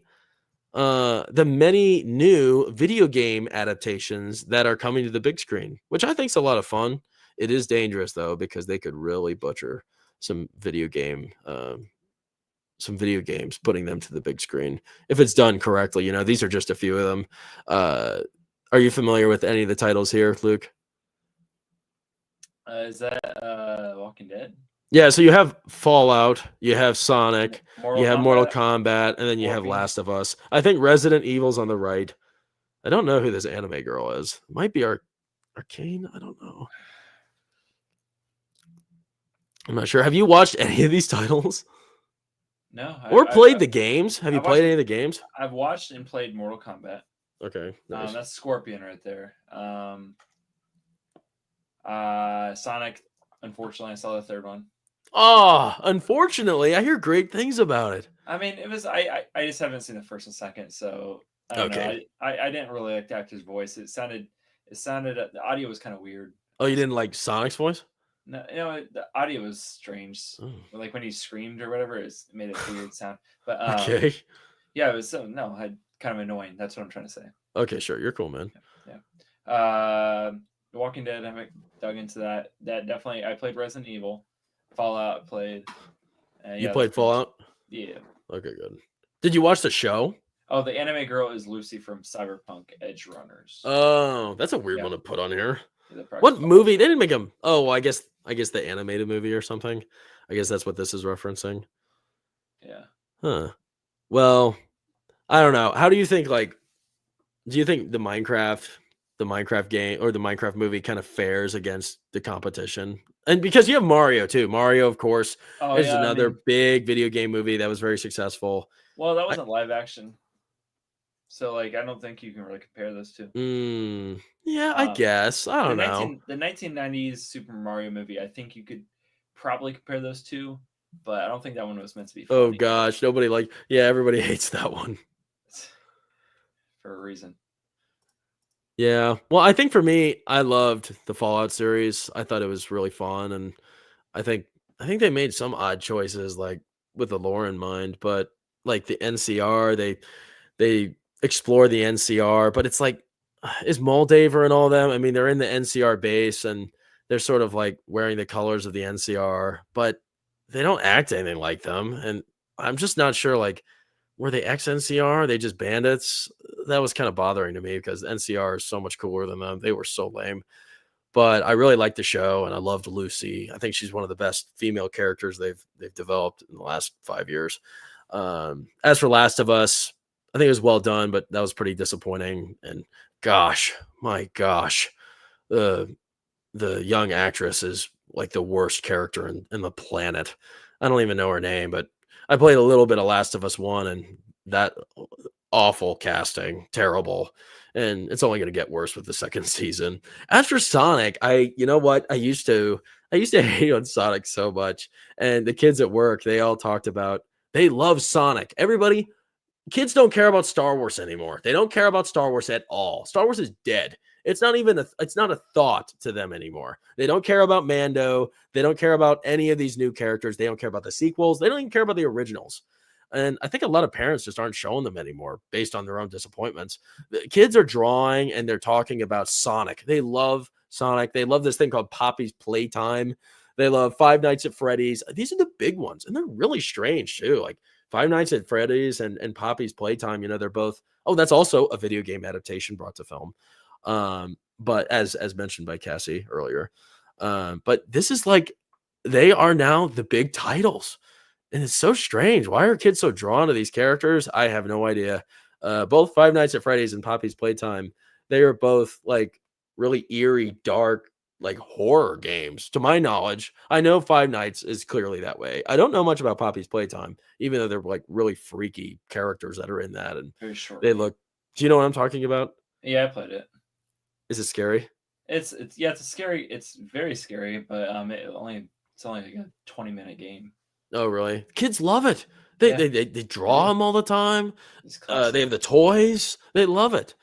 A: new video game adaptations that are coming to the big screen, which I think is a lot of fun. It is dangerous though, because they could really butcher some video game some video games, putting them to the big screen if it's done correctly. These are just a few of them. uh are you familiar with any of the titles here, Luke?
B: Is that Walking Dead?
A: Yeah, so you have Fallout, you have Sonic, you
B: Mortal
A: have Mortal
B: Kombat?
A: Kombat, and then you have
B: Scorpion?
A: Last of Us. I think Resident Evil's on the right. I don't know who this anime girl is. It might be Arcane. I don't know. I'm not sure. Have you watched any of these titles
B: No,
A: or played the games? Have
B: I
A: you
B: watched.
A: played any of the games?
B: I've watched and played Mortal Kombat.
A: Okay, nice.
B: That's Scorpion right there. Sonic. Unfortunately, I saw the third one.
A: Oh, unfortunately, I hear great things about it.
B: I mean, it was. I just haven't seen the first and second, so I don't know.
A: Okay.
B: I didn't really like the actor's voice. It sounded. The audio was kind of weird.
A: Oh, you didn't like Sonic's voice?
B: No, the audio was strange.
A: Oh,
B: Like when he screamed or whatever, it made a weird sound. But
A: okay.
B: yeah, it was so no, kind of annoying. That's what I'm trying to say.
A: Okay, sure. You're cool, man.
B: Yeah. The Walking Dead. I haven't dug into that. That definitely. I played Resident Evil, Fallout. I played.
A: You
B: Yeah, that's
A: played
B: pretty much it.
A: Fallout?
B: Yeah.
A: Okay, good. Did you watch the show?
B: Oh, the anime girl is Lucy from Cyberpunk Edge Runners.
A: Oh, that's a weird
B: Yeah,
A: one to put on here.
B: yeah, the practice
A: What
B: Fallout
A: movie? They
B: show.
A: didn't make them. Oh, well, I guess the animated movie or something. I guess that's what this is referencing.
B: Yeah.
A: Huh. Well, I don't know. How do you think like do you think the Minecraft game or the Minecraft movie kind of fares against the competition? And because you have Mario too. Mario, of course,
B: Oh
A: is
B: yeah, I
A: another
B: mean,
A: big video game movie that was very successful.
B: well, that
A: I,
B: wasn't live action, so like I don't think you can really compare those two.
A: yeah, I
B: Um,
A: guess. I don't know.
B: the 1990s Super Mario movie, I think you could probably compare those two, but I don't think that one was meant to be
A: Oh
B: funny
A: gosh, nobody like yeah, everybody hates that one.
B: for a reason.
A: Yeah. Well, I think for me, I loved the Fallout series. I thought it was really fun and I think I think they made some odd choices like with the lore in mind, but like the NCR, they explore the NCR, but it's like is Moldaver and all them. I mean, they're in the NCR base and they're sort of like wearing the colors of the NCR, but they don't act anything like them. And I'm just not sure like were they ex NCR? Are they just bandits? That was kind of bothering to me because NCR is so much cooler than them. They were so lame. But I really liked the show and I loved Lucy. I think she's one of the best female characters they've developed in the last 5 years. As for Last of Us, I think it was well done, but that was pretty disappointing. And gosh, my gosh, the the young actress is like the worst character in the planet. I don't even know her name, but I played a little bit of Last of Us One, and that awful casting, terrible. And it's only going to get worse with the second season. As for Sonic, you know what? I used to hate on Sonic so much. And the kids at work, they all talked about they love Sonic. Everybody, kids don't care about Star Wars anymore. They don't care about Star Wars at all. Star Wars is dead. It's not a thought to them anymore. They don't care about Mando. They don't care about any of these new characters. They don't care about the sequels. They don't even care about the originals. And I think a lot of parents just aren't showing them anymore based on their own disappointments. The kids are drawing and they're talking about Sonic. They love Sonic. They love this thing called Poppy's Playtime. They love Five Nights at Freddy's. These are the big ones, and they're really strange too. Like Five Nights at Freddy's and Poppy's Playtime, they're both oh, that's also a video game adaptation brought to film. But as mentioned by Cassie earlier. But this is like they are now the big titles. And it's so strange. Why are kids so drawn to these characters? I have no idea. Both Five Nights at Freddy's and Poppy's Playtime, they are both like really eerie, dark, like horror games. To my knowledge, I know Five Nights is clearly that way. I don't know much about Poppy's Playtime, even though they're like really freaky characters that are in that, and
B: Very short
A: they
B: game.
A: look. Do you know what I'm talking about?
B: Yeah, I played it.
A: Is it scary?
B: It's yeah, it's a scary. It's very scary, but it's only like a 20-minute game.
A: Oh, really? Kids love it. They
B: Yeah,
A: they they, they
B: they
A: draw
B: do.
A: them all the time.
B: It's
A: They
B: classic.
A: have the toys. They love it.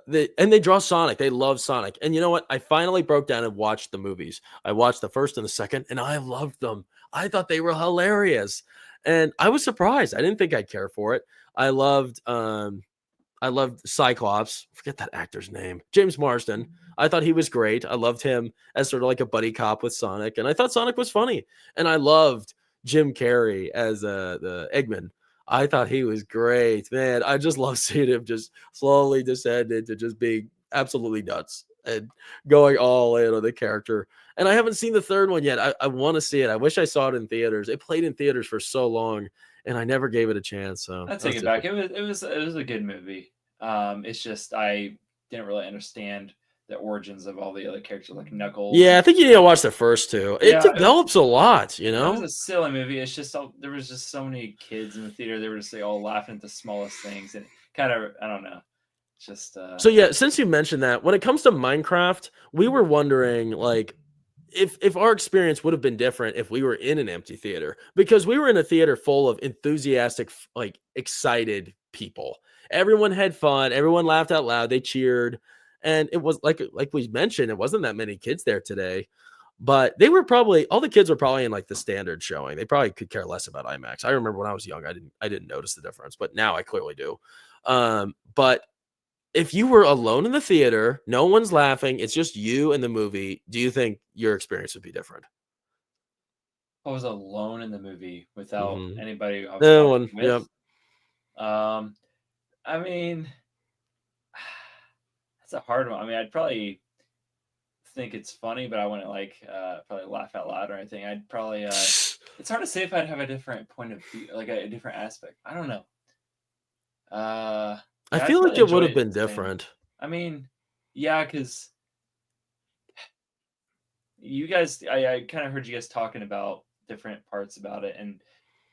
A: They draw Sonic. They love Sonic. And you know what? I finally broke down and watched the movies. I watched the first and the second, and I loved them. I thought they were hilarious, and I was surprised. I didn't think I'd care for it. I loved I loved Cyclops. Forget that actor's name. James Marsden. I thought he was great. I loved him as sort of like a buddy cop with Sonic, and I thought Sonic was funny. And I loved Jim Carrey as the Eggman. I thought he was great, man. I just love seeing him just slowly descend into just being absolutely nuts and going all in on the character. And I haven't seen the third one yet. I want to see it. I wish I saw it in theaters. It played in theaters for so long, and I never gave it a chance. So
B: I
A: that's
B: take it back.
A: disappointing.
B: It was a good movie. It's just I didn't really understand the origins of all the other characters like Knuckles
A: Yeah,
B: and
A: I think you need to watch the first two. It
B: yeah,
A: develops a lot,
B: it was a silly movie. It's just there was just so many kids in the theater. They were just like all laughing at the smallest things and kind of I don't know. Just
A: So yeah, since you mentioned that, when it comes to Minecraft, we were wondering like if our experience would have been different if we were in an empty theater because we were in a theater full of enthusiastic, like excited people. Everyone had fun. Everyone laughed out loud. They cheered, and it was like we mentioned, it wasn't that many kids there today. But they were probably all the kids were probably in like the standard showing. They probably could care less about IMAX. I remember when I was young, I didn't notice the difference, but now I clearly do. But if you were alone in the theater, no one's laughing, it's just you and the movie, do you think your experience would be different?
B: I was alone in the movie without
A: Mhm.
B: anybody I was
A: No
B: watching
A: one.
B: with.
A: Yep.
B: Um, I mean, that's a hard one. I mean, I'd probably think it's funny, but I wouldn't like probably laugh out loud or anything. I'd probably it's hard to say if I'd have a different point of view, like a different aspect. I don't know.
A: I
B: Yeah, I'd
A: feel like
B: probably
A: it would
B: enjoy
A: have
B: it
A: been
B: the same.
A: different.
B: I mean, yeah, because you guys, I kind of heard you guys talking about different parts about it, and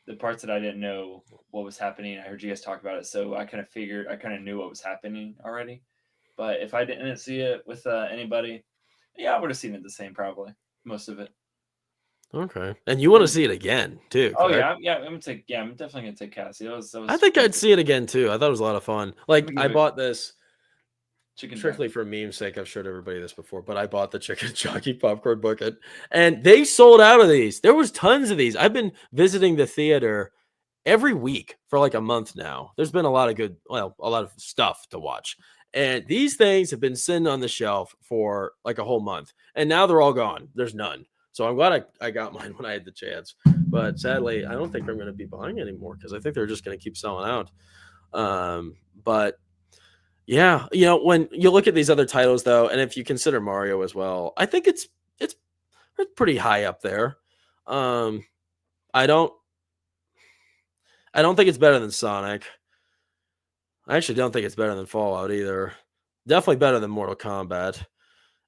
B: the parts that I didn't know what was happening, I heard you guys talk about it, so I kind of figured I kind of knew what was happening already. But if I didn't see it with anybody, yeah, I would have seen it the same probably most of it.
A: Okay. And you wanna see it again too,
B: Oh
A: correct?
B: yeah, I'm gonna take. Yeah, I'm definitely gonna take Cassie. That
A: I
B: was
A: think
B: pretty
A: I'd
B: good.
A: see it again too. I thought it was a lot of fun.
B: I'm
A: Like,
B: gonna
A: I
B: give it
A: bought this
B: chicken
A: strictly
B: jockey.
A: for meme's sake. I've showed everybody this before, but I bought the chicken jockey popcorn bucket, and they sold out of these. There was tons of these. I've been visiting the theater every week for like a month now. There's been a lot of a lot of stuff to watch. And these things have been sitting on the shelf for like a whole month. And now they're all gone. There's none. So I'm glad I got mine when I had the chance. But sadly, I don't think I'm going to be buying anymore because I think they're just going to keep selling out. But yeah, when you look at these other titles though, and if you consider Mario as well, I think it's pretty high up there. Um, I don't I don't think it's better than Sonic. I actually don't think it's better than Fallout either. Definitely better than Mortal Kombat.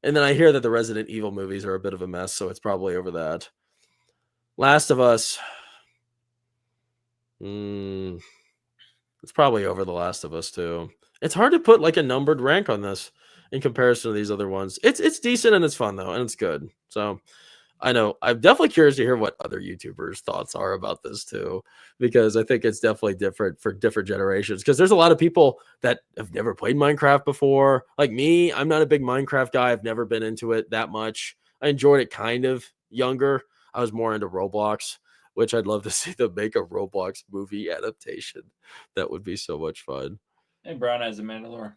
A: And then I hear that the Resident Evil movies are a bit of a mess, so it's probably over that. Last of Us, mm, it's probably over The Last of Us too. It's hard to put like a numbered rank on this in comparison to these other ones. It's decent and it's fun though, and it's good. So I know. I'm definitely curious to hear what other YouTubers' thoughts are about this too, because I think it's definitely different for different generations. Because there's a lot of people that have never played Minecraft before. Like me, I'm not a big Minecraft guy. I've never been into it that much. I enjoyed it kind of younger. I was more into Roblox, which I'd love to see them make a Roblox movie adaptation. That would be so much fun.
B: Hey, Brown Eyes of Mandalore.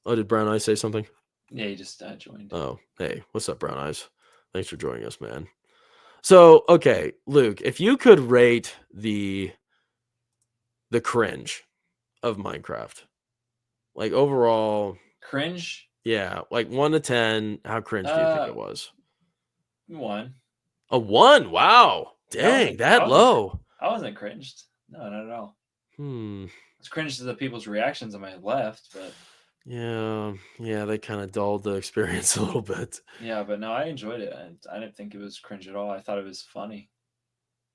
A: Oh, did Brown Eyes say something?
B: Yeah, he just joined.
A: Oh, hey, what's up, Brown Eyes? Thanks for joining us, man. So, okay, Luke, if you could rate the cringe of Minecraft, like overall,
B: Cringe.
A: yeah, like 1 to 10, how cringe do you think
B: Uh,
A: it was?
B: one.
A: A 1. Wow.
B: Yeah,
A: Dang, that low.
B: I wasn't cringed. No, not at all.
A: Hmm.
B: I was cringed to the people's reactions on my left, but
A: Yeah, yeah, they kind of dulled the experience a little bit.
B: yeah, but no, I enjoyed it. I didn't think it was cringe at all. I thought it was funny,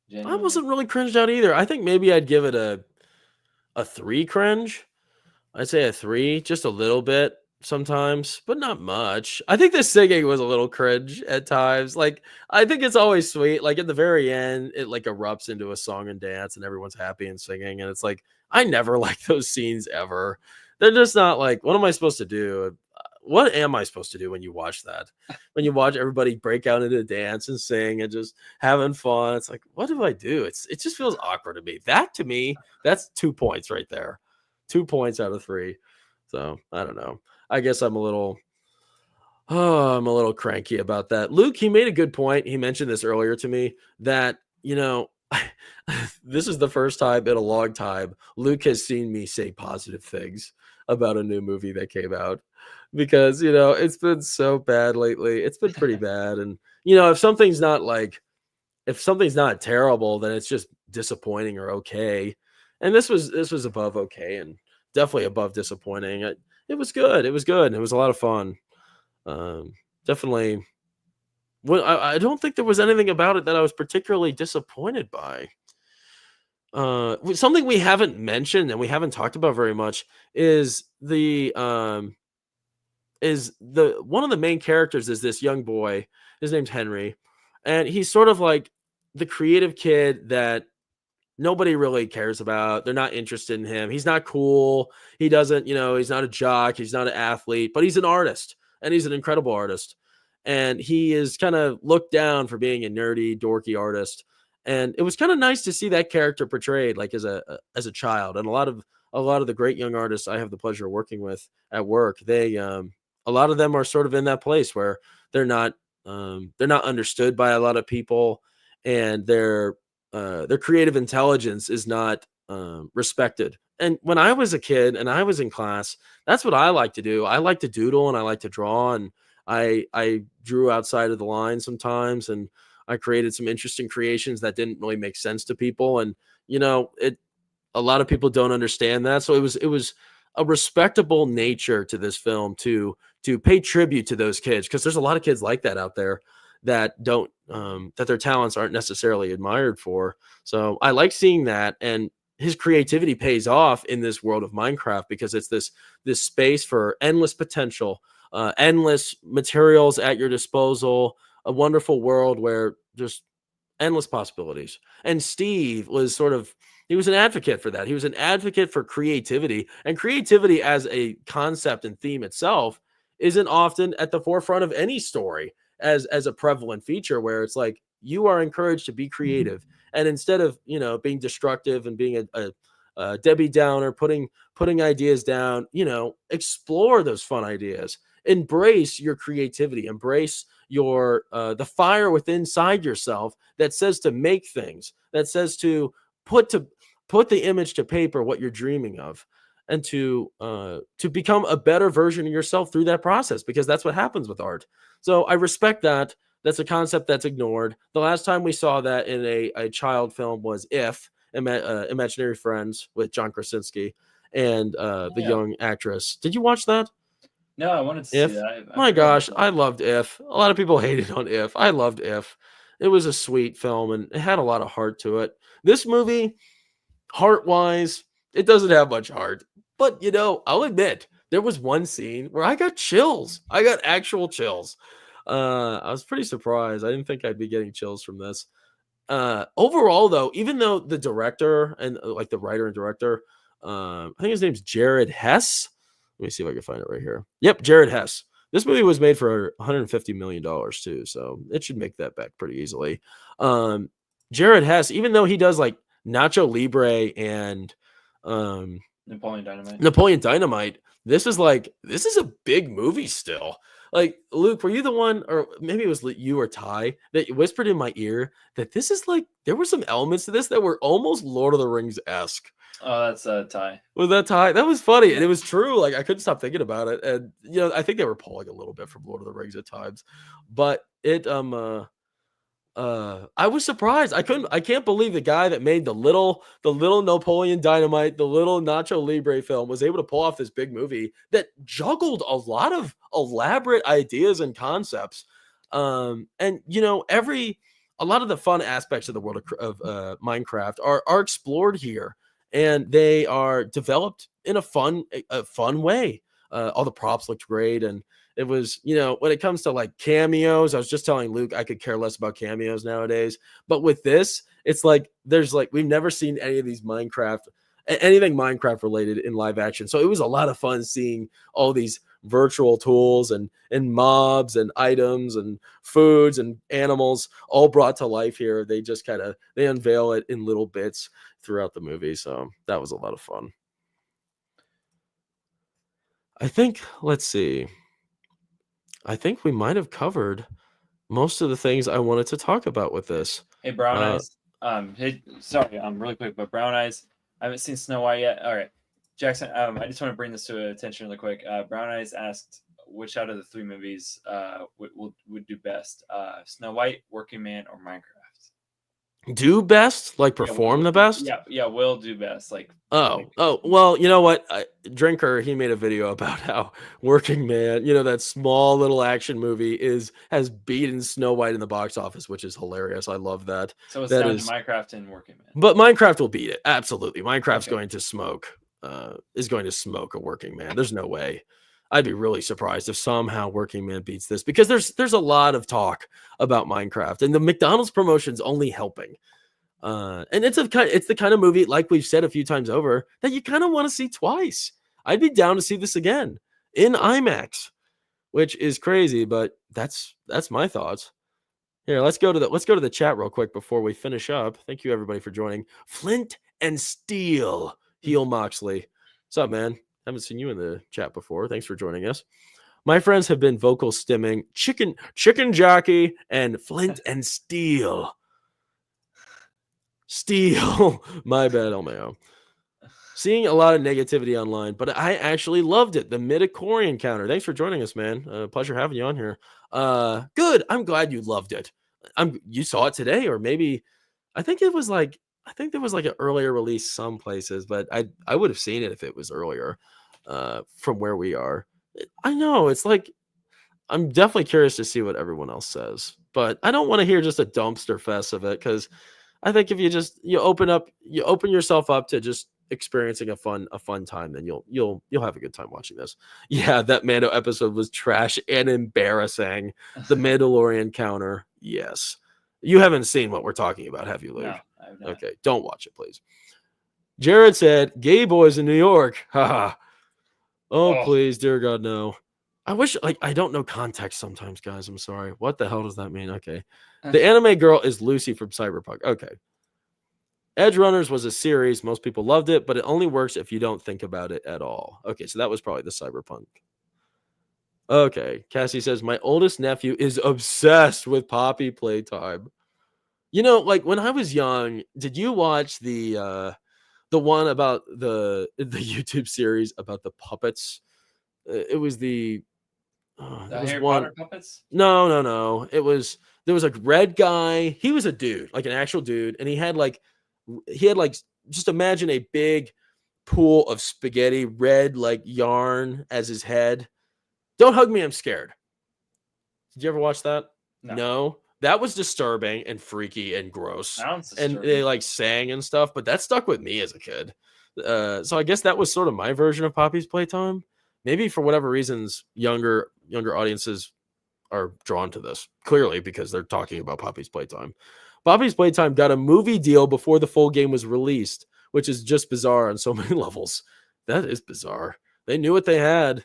A: I
B: genuinely.
A: wasn't really cringed out either. I think maybe I'd give it a 3 cringe. I'd say a 3, just a little bit sometimes, but not much. I think the singing was a little cringe at times. Like, I think it's always sweet. Like at the very end, it like erupts into a song and dance, and everyone's happy and singing. And it's like, I never like those scenes ever. They're just not like, what am I supposed to do? What am I supposed to do when you watch that? When you watch everybody break out into dance and sing and just having fun, it's like, what do I do? It just feels awkward to me. That to me, that's 2 points right there. 2 points out of 3. So I don't know. I guess I'm a little cranky about that. Luke, he made a good point. He mentioned this earlier to me that, this is the first time in a long time Luke has seen me say positive things about a new movie that came out because, it's been so bad lately. It's been pretty bad. And, if something's not terrible, then it's just disappointing or okay. And this was above okay and definitely above disappointing. It was good. It was good. It was a lot of fun. Um, Definitely. Well, I don't think there was anything about it that I was particularly disappointed by. Something we haven't mentioned and we haven't talked about very much is the one of the main characters is this young boy. His name's Henry, and he's sort of like the creative kid that nobody really cares about. They're not interested in him. He's not cool. He's not a jock. He's not an athlete, but he's an artist and he's an incredible artist. and he is kind of looked down for being a nerdy, dorky artist. And it was kind of nice to see that character portrayed like as a child. And a lot of the great young artists I have the pleasure of working with at work, they a lot of them are sort of in that place where they're not they're not understood by a lot of people, and their creative intelligence is not respected. And when I was a kid and I was in class, that's what I like to do. I like to doodle and I like to draw, and I drew outside of the line sometimes, and I created some interesting creations that didn't really make sense to people. And it a lot of people don't understand that. So it was a respectable nature to this film to pay tribute to those kids, because there's a lot of kids like that out there that don't that their talents aren't necessarily admired for. So I like seeing that, and his creativity pays off in this world of Minecraft because it's this space for endless potential, endless materials at your disposal, a wonderful world where just endless possibilities. And Steve was sort of he was an advocate for that. He was an advocate for creativity, and creativity as a concept and theme itself isn't often at the forefront of any story as a prevalent feature, where it's like you are encouraged to be creative, and instead of being destructive and being a Debbie Downer, putting ideas down, explore those fun ideas, embrace your creativity, embrace your the fire within inside yourself that says to make things, that says put to put the image to paper what you're dreaming of, and to become a better version of yourself through that process, because that's what happens with art. So I respect that. That's a concept that's ignored. The last time we saw that in a child film was If Imaginary Friends with John Krasinski and the
B: Yeah.
A: young actress. Did you watch that?
B: No, I wanted to see
A: If
B: that. I
A: My
B: forgot about
A: gosh,
B: that.
A: I loved If. A lot of people hated on If. I loved If. It was a sweet film and it had a lot of heart to it. This movie, heart wise, it doesn't have much heart. But I'll admit there was one scene where I got chills. I got actual chills. I was pretty surprised. I didn't think I'd be getting chills from this. Overall, though, even though the director and like the writer and director, I think his name's Jared Hess. Let me see if I can find it right here. Yep, Jared Hess. This movie was made for $150 million too, so it should make that back pretty easily. Um, Jared Hess, even though he does like Nacho Libre and um,
B: Napoleon Dynamite.
A: Napoleon Dynamite, this is a big movie still. Like, Luke, were you the one, or maybe it was you or Ty, that whispered in my ear that this is like there were some elements to this that were almost Lord of the Rings esque?
B: Oh, that's Ty.
A: Was that Ty? That was funny,
B: Yeah.
A: and it was true. Like I couldn't stop thinking about it, and I think they were pulling a little bit from Lord of the Rings at times, but I was surprised. I can't believe the guy that made the little Napoleon Dynamite, the little Nacho Libre film was able to pull off this big movie that juggled a lot of elaborate ideas and concepts. And every a lot of the fun aspects of the world of Minecraft are explored here, and they are developed in a fun way. All the props looked great, and it was, when it comes to like cameos, I was just telling Luke I could care less about cameos nowadays. But with this, it's like there's like we've never seen any of these anything Minecraft related in live action. So it was a lot of fun seeing all these virtual tools and mobs and items and foods and animals all brought to life here. They just they unveil it in little bits throughout the movie. So that was a lot of fun. I think, let's see. I think we might have covered most of the things I wanted to talk about with this.
B: Hey, Brown
A: Uh,
B: Eyes. Hey, sorry, really quick, but Brown Eyes. I haven't seen Snow White yet. All right, Jackson. I just want to bring this to attention really quick. Brown Eyes asked which out of the three movies would do best: Snow White, Working Man, or Minecraft.
A: do best, like
B: Yeah,
A: perform the best.
B: will do best. Like,
A: Well, you know what? Drinker, he made a video about how Working Man, that small little action movie has beaten Snow White in the box office, which is hilarious. I love that.
B: so it's
A: That
B: down
A: is,
B: to Minecraft and Working Man.
A: but Minecraft will beat it. Absolutely. Minecraft's
B: Okay.
A: going to smoke. Is going to smoke a Working Man. There's no way. I'd be really surprised if somehow Working Man beats this, because there's a lot of talk about Minecraft, and the McDonald's promotion's only helping. And it's the kind of movie, like we've said a few times over, that you kind of want to see twice. I'd be down to see this again in IMAX which is crazy, but that's my thoughts. Here, let's go to the chat real quick before we finish up. Thank you everybody for joining. Flint and Steel, Heel Moxley. What's up, man? Haven't seen you in the chat before. Thanks for joining us. My friends have been vocal stimming Chicken Jockey and Flint and Steel. Steel. My bad, Elmeo. Seeing a lot of negativity online, but I actually loved it. The midichlorian encounter. Thanks for joining us, man. Pleasure having you on here. Good. I'm glad you loved it. You saw it today, or maybe I think there was like an earlier release some places, but I would have seen it if it was earlier. From where we are, I know it's like I'm definitely curious to see what everyone else says, but I don't want to hear just a dumpster fest of it because I think if you open yourself up to just experiencing a fun time, then you'll have a good time watching this. Yeah, that Mando episode was trash and embarrassing. The Mandalorian counter, yes. You haven't seen what we're talking about, have you, Luke?
B: No, I have not.
A: Okay, don't watch it, please. Jared said, "Gay boys in New York." Haha. Oh, please, dear God, no. I wish, I don't know context sometimes, guys. I'm sorry. What the hell does that mean? Okay. The anime girl is Lucy from Cyberpunk. Okay. Edge Runners was a series. Most people loved it, but it only works if you don't think about it at all. Okay, so that was probably the Cyberpunk. Okay. Cassie says, my oldest nephew is obsessed with Poppy Playtime. Like when I was young, did you watch the one about the YouTube series about the puppets? It was
B: The
A: it was
B: Harry
A: one.
B: Potter puppets?
A: No. There was a red guy. He was a dude, like an actual dude, and he had like just imagine a big pool of spaghetti, red like yarn as his head. Don't hug me, I'm scared. Did you ever watch that? No. That was disturbing and freaky and gross.
B: Sounds
A: and
B: disturbing.
A: they like sang and stuff, but that stuck with me as a kid. So I guess that was sort of my version of Poppy's Playtime. Maybe for whatever reasons, younger audiences are drawn to this, clearly because they're talking about Poppy's Playtime. Poppy's Playtime got a movie deal before the full game was released, which is just bizarre on so many levels. That is bizarre. They knew what they had.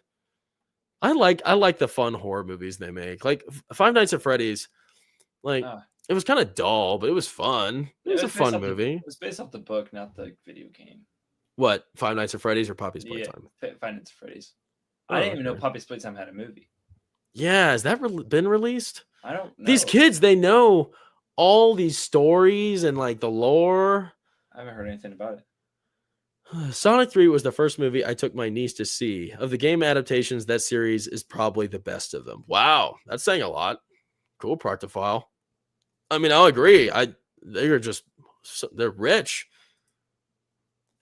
A: I like the fun horror movies they make. Like Five Nights at Freddy's. Like it was kind of dull, but it was fun. It was a fun movie.
B: It was based off the book, not the video game.
A: What? Five Nights at Freddy's or Poppy's Playtime?
B: Yeah, Five Nights at Freddy's. I didn't even know Poppy's Playtime had a movie.
A: Yeah, has that been released?
B: I don't know.
A: These kids, they know all these stories and like the lore.
B: I haven't heard anything about it.
A: Sonic 3 was the first movie I took my niece to see. Of the game adaptations, that series is probably the best of them. Wow, that's saying a lot. Cool, Proctophile. I mean, I'll agree. They're rich.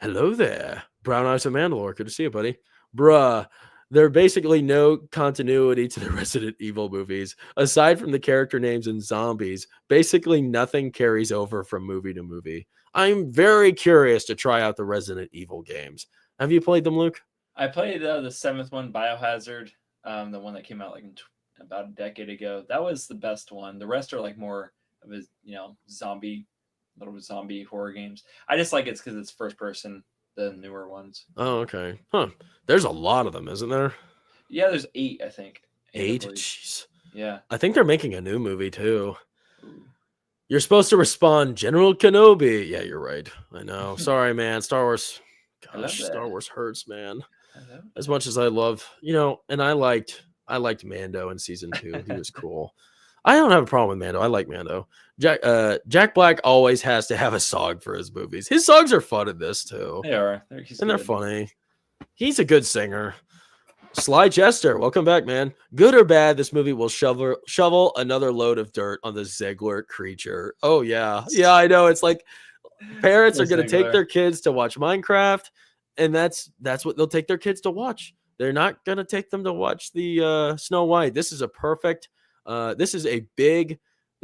A: Hello there. Brown Eyes of Mandalore. Good to see you, buddy. Bruh. There's basically no continuity to the Resident Evil movies. Aside from the character names and zombies, basically nothing carries over from movie to movie. I'm very curious to try out the Resident Evil games. Have you played them, Luke?
B: I played the seventh one, Biohazard, the one that came out like about a decade ago. That was the best one. The rest are like more of a little zombie horror games. I just like it because it's first person. The newer ones.
A: Oh, okay. Huh. There's a lot of them, isn't there?
B: Yeah, there's 8, I think.
A: 8? Jeez.
B: Yeah.
A: I think they're making a new movie, too. Ooh. You're supposed to respond, General Kenobi. Yeah, you're right. I know. Sorry, man. Star Wars. Gosh, Star Wars hurts, man. As much as I love, and I liked Mando in season 2. He was cool. I don't have a problem with Mando. I like Mando. Jack Black always has to have a song for his movies. His songs are fun in this too.
B: They are.
A: They're funny. He's a good singer. Sly Chester, welcome back, man. Good or bad, this movie will shovel another load of dirt on the Ziegler creature. Oh yeah, yeah, I know. It's like parents are going to take their kids to watch Minecraft, and that's what they'll take their kids to watch. They're not going to take them to watch the Snow White. This is a perfect. This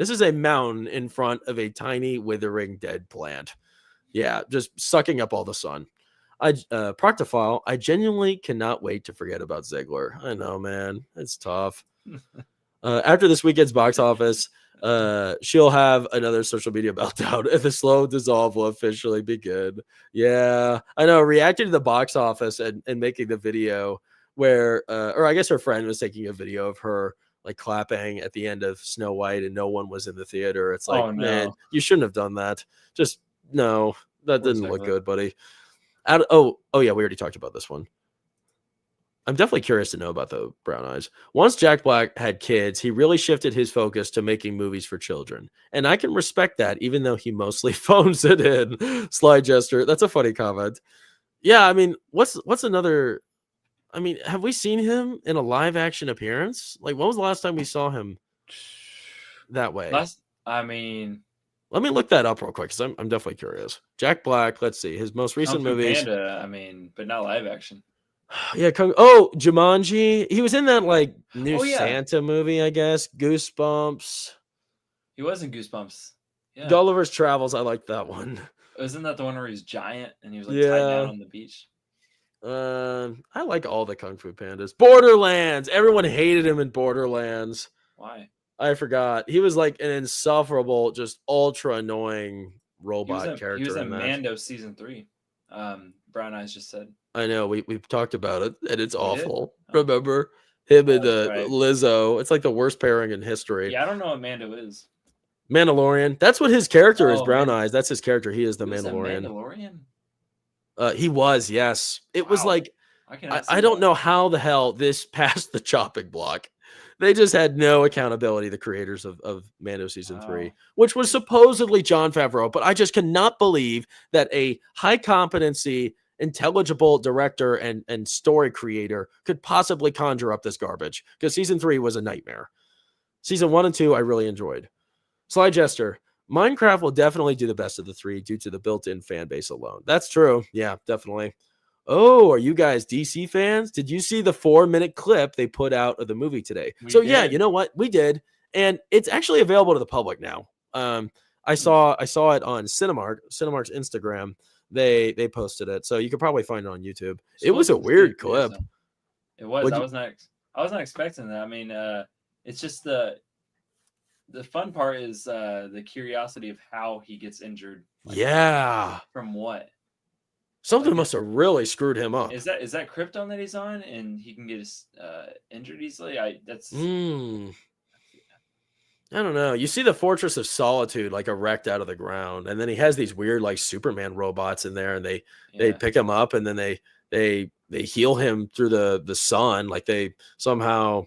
A: is a mountain in front of a tiny withering dead plant. Yeah, just sucking up all the sun. Proctophile, I genuinely cannot wait to forget about Ziegler. I know, man. It's tough. After this weekend's box office, she'll have another social media meltdown and the slow dissolve will officially begin. Yeah, I know. Reacting to the box office and making the video where, or I guess her friend was taking a video of her like clapping at the end of Snow White, and no one was in the theater. It's like,
B: Oh
A: man,
B: no.
A: you shouldn't have done that. Just no, that
B: Poor
A: didn't look
B: Taylor.
A: good, buddy. Oh yeah, we already talked about this one. I'm definitely curious to know about the Brown Eyes. Once Jack Black had kids, he really shifted his focus to making movies for children. And I can respect that, even though he mostly phones it in. Sly Jester. That's a funny comment. Yeah, I mean, what's another? I mean, have we seen him in a live action appearance? Like, when was the last time we saw him that way?
B: Last, I mean,
A: Let me look that up real quick because I'm definitely curious. Jack Black, let's see. His most
B: Kung
A: recent
B: Fu
A: movies.
B: Panda. I mean, but not live action.
A: Yeah, oh, Jumanji. He was in that like new
B: Oh yeah,
A: Santa movie, I guess. Goosebumps.
B: he was in Goosebumps. Yeah,
A: Gulliver's Travels. I like that one.
B: wasn't that the one where he's giant and he was like tied down
A: Yeah.
B: on the beach?
A: I like all the Kung Fu Pandas. Borderlands. Everyone hated him in Borderlands.
B: Why?
A: I forgot. He was like an insufferable, just ultra annoying robot
B: He was
A: character in
B: in
A: that.
B: Mando season 3. Brown Eyes just said
A: I know we've talked about it, and it's
B: we did.
A: awful.
B: Oh,
A: Remember him and
B: that's right.
A: Lizzo? It's like the worst pairing in history.
B: Yeah, I don't know what Mando is.
A: Mandalorian. That's what his character is.
B: Oh,
A: Brown Eyes. That's his character. He is the
B: he was a
A: Mandalorian.
B: Mandalorian.
A: He was. Yes. It was
B: Wow,
A: like
B: I cannot
A: I
B: see
A: don't
B: that.
A: know how the hell this passed the chopping block. They just had no accountability, the creators of Mando season 3,
B: Wow.
A: which was supposedly Jon Favreau. But I just cannot believe that a high competency, intelligible director and story creator could possibly conjure up this garbage, because season 3 was a nightmare. Season 1 and 2, I really enjoyed. Sly Jester. Minecraft will definitely do the best of the three due to the built-in fan base alone. That's true. Yeah, definitely. Oh, are you guys DC fans? Did you see the 4-minute clip they put out of the movie today?
B: We
A: So yeah,
B: did.
A: you know what? We did. And it's actually available to the public now. I saw it on Cinemark's Instagram. They posted it. So you could probably find it on YouTube. It was a weird clip.
B: So. It was.
A: Would
B: I
A: you,
B: was not. I was not expecting that. I mean, it's just the fun part is the curiosity of how he gets injured. Like,
A: yeah.
B: from what?
A: Something
B: Like,
A: must have really screwed him up.
B: Is that Krypton that he's on, and he can get injured easily? That's.
A: I don't know. You see the Fortress of Solitude like erect out of the ground, and then he has these weird like Superman robots in there, and they pick him up, and then they heal him through the sun, like they somehow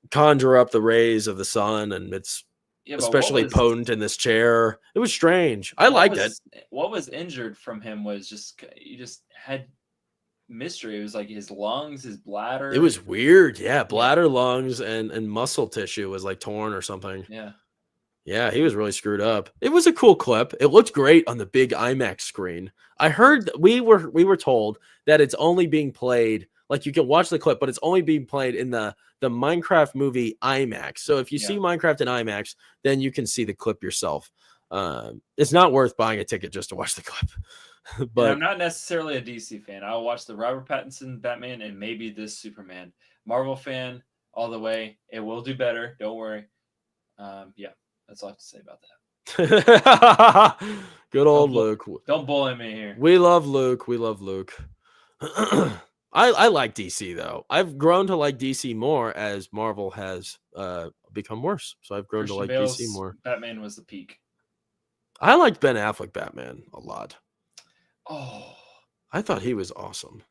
A: conjure up the rays of the sun, and it's especially potent in this chair. It was strange. I liked it.
B: What was injured from him was just you just had mystery. It was like his lungs, his bladder.
A: It was weird. Yeah, bladder, lungs, and muscle tissue was like torn or something. Yeah, he was really screwed up. It was a cool clip. It looked great on the big IMAX screen. I heard we were told that it's only being played, like you can watch the clip, but it's only being played in the Minecraft movie IMAX. So if you see Minecraft in IMAX, then you can see the clip yourself. It's not worth buying a ticket just to watch the clip.
B: But and I'm not necessarily a DC fan. I'll watch the Robert Pattinson Batman and maybe this Superman. Marvel fan all the way. It will do better. Don't worry. Yeah, that's all I have to say about
A: that. Good old Luke.
B: Don't bully me here.
A: We love Luke. We love Luke. I like DC though. I've grown to like DC more as Marvel has become worse. So I've grown to like DC more.
B: Batman was the peak.
A: I liked Ben Affleck Batman a lot.
B: Oh,
A: I thought he was awesome.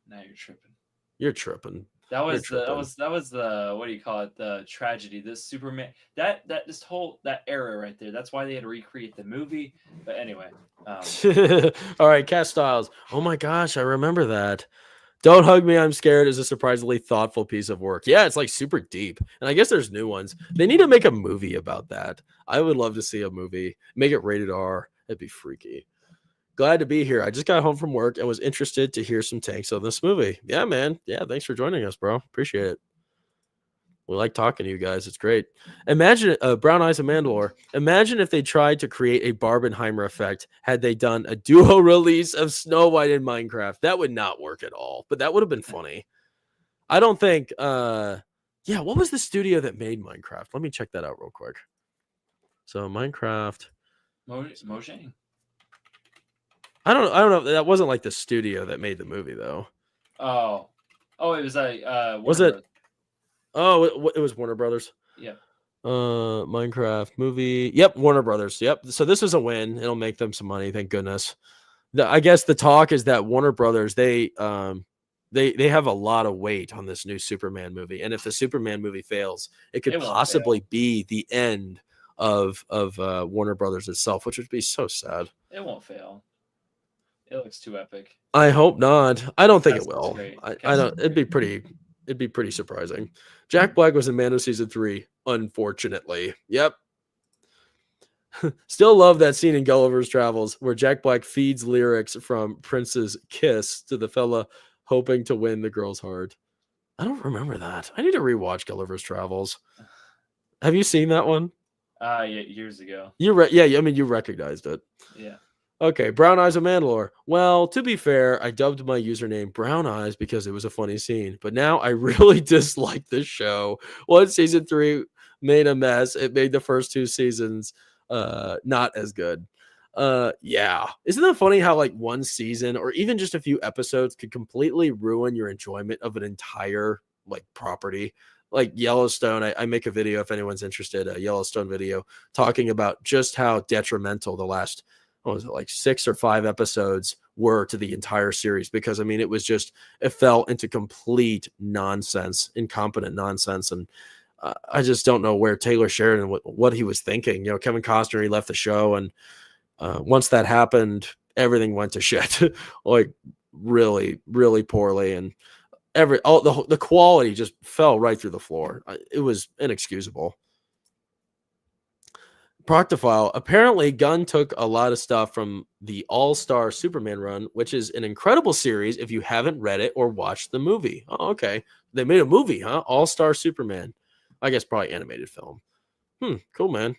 B: Now you're tripping.
A: You're tripping.
B: That was the what do you call it? The tragedy. This Superman that era right there. That's why they had to recreate the movie. But anyway.
A: All right, Cat Styles. Oh my gosh, I remember that. Don't Hug Me, I'm Scared is a surprisingly thoughtful piece of work. Yeah, it's like super deep. And I guess there's new ones. They need to make a movie about that. I would love to see a movie. Make it rated R. It'd be freaky. Glad to be here. I just got home from work and was interested to hear some takes on this movie. Yeah, man. Yeah, thanks for joining us, bro. Appreciate it. We like talking to you guys. It's great. Imagine Brown Eyes and Mandalore. Imagine if they tried to create a Barbenheimer effect had they done a duo release of Snow White and Minecraft. That would not work at all, but that would have been funny. I don't think yeah, what was the studio that made Minecraft? Let me check that out real quick. So Minecraft
B: Mojang.
A: I don't know. That wasn't like the studio that made the movie though.
B: Oh. Oh, it was
A: Was
B: Warner
A: it?
B: Bros.
A: Oh, it was Warner Brothers.
B: Yeah,
A: Minecraft movie. Yep, Warner Brothers. Yep. So this is a win. It'll make them some money. Thank goodness. I guess the talk is that Warner Brothers they have a lot of weight on this new Superman movie, and if the Superman movie fails, it could
B: it won't
A: possibly
B: fail.
A: be the end of Warner Brothers itself, which would be so sad.
B: It won't fail. It looks too epic.
A: I hope not. I don't think it
B: Cast looks
A: will.
B: great.
A: I
B: Cast
A: don't.
B: looks great.
A: It'd be pretty surprising. Jack Black was in Mando season 3, unfortunately. Yep. Still love that scene in Gulliver's Travels where Jack Black feeds lyrics from Prince's Kiss to the fella hoping to win the girl's heart. I don't remember that. I need to rewatch Gulliver's Travels. Have you seen that one?
B: Yeah, years ago.
A: Yeah, I mean you recognized it.
B: Yeah.
A: Okay, Brown Eyes of Mandalore. Well, to be fair, I dubbed my username Brown Eyes because it was a funny scene, but now I really dislike this show. Once season 3 made a mess, it made the first 2 seasons not as good. Yeah. Isn't that funny how like one season or even just a few episodes could completely ruin your enjoyment of an entire like property? Like Yellowstone, I make a video if anyone's interested, a Yellowstone video talking about just how detrimental the last what was it like 6 or 5 episodes were to the entire series, because I mean it fell into complete nonsense, incompetent nonsense, and I just don't know where Taylor Sheridan what he was thinking. You know, Kevin Costner, he left the show, and once that happened, everything went to shit, like really, really poorly, and the quality just fell right through the floor. It was inexcusable. Proctophile. Apparently, Gunn took a lot of stuff from the All-Star Superman run, which is an incredible series if you haven't read it or watched the movie. Oh, okay. They made a movie, huh? All-Star Superman. I guess probably animated film. Cool, man.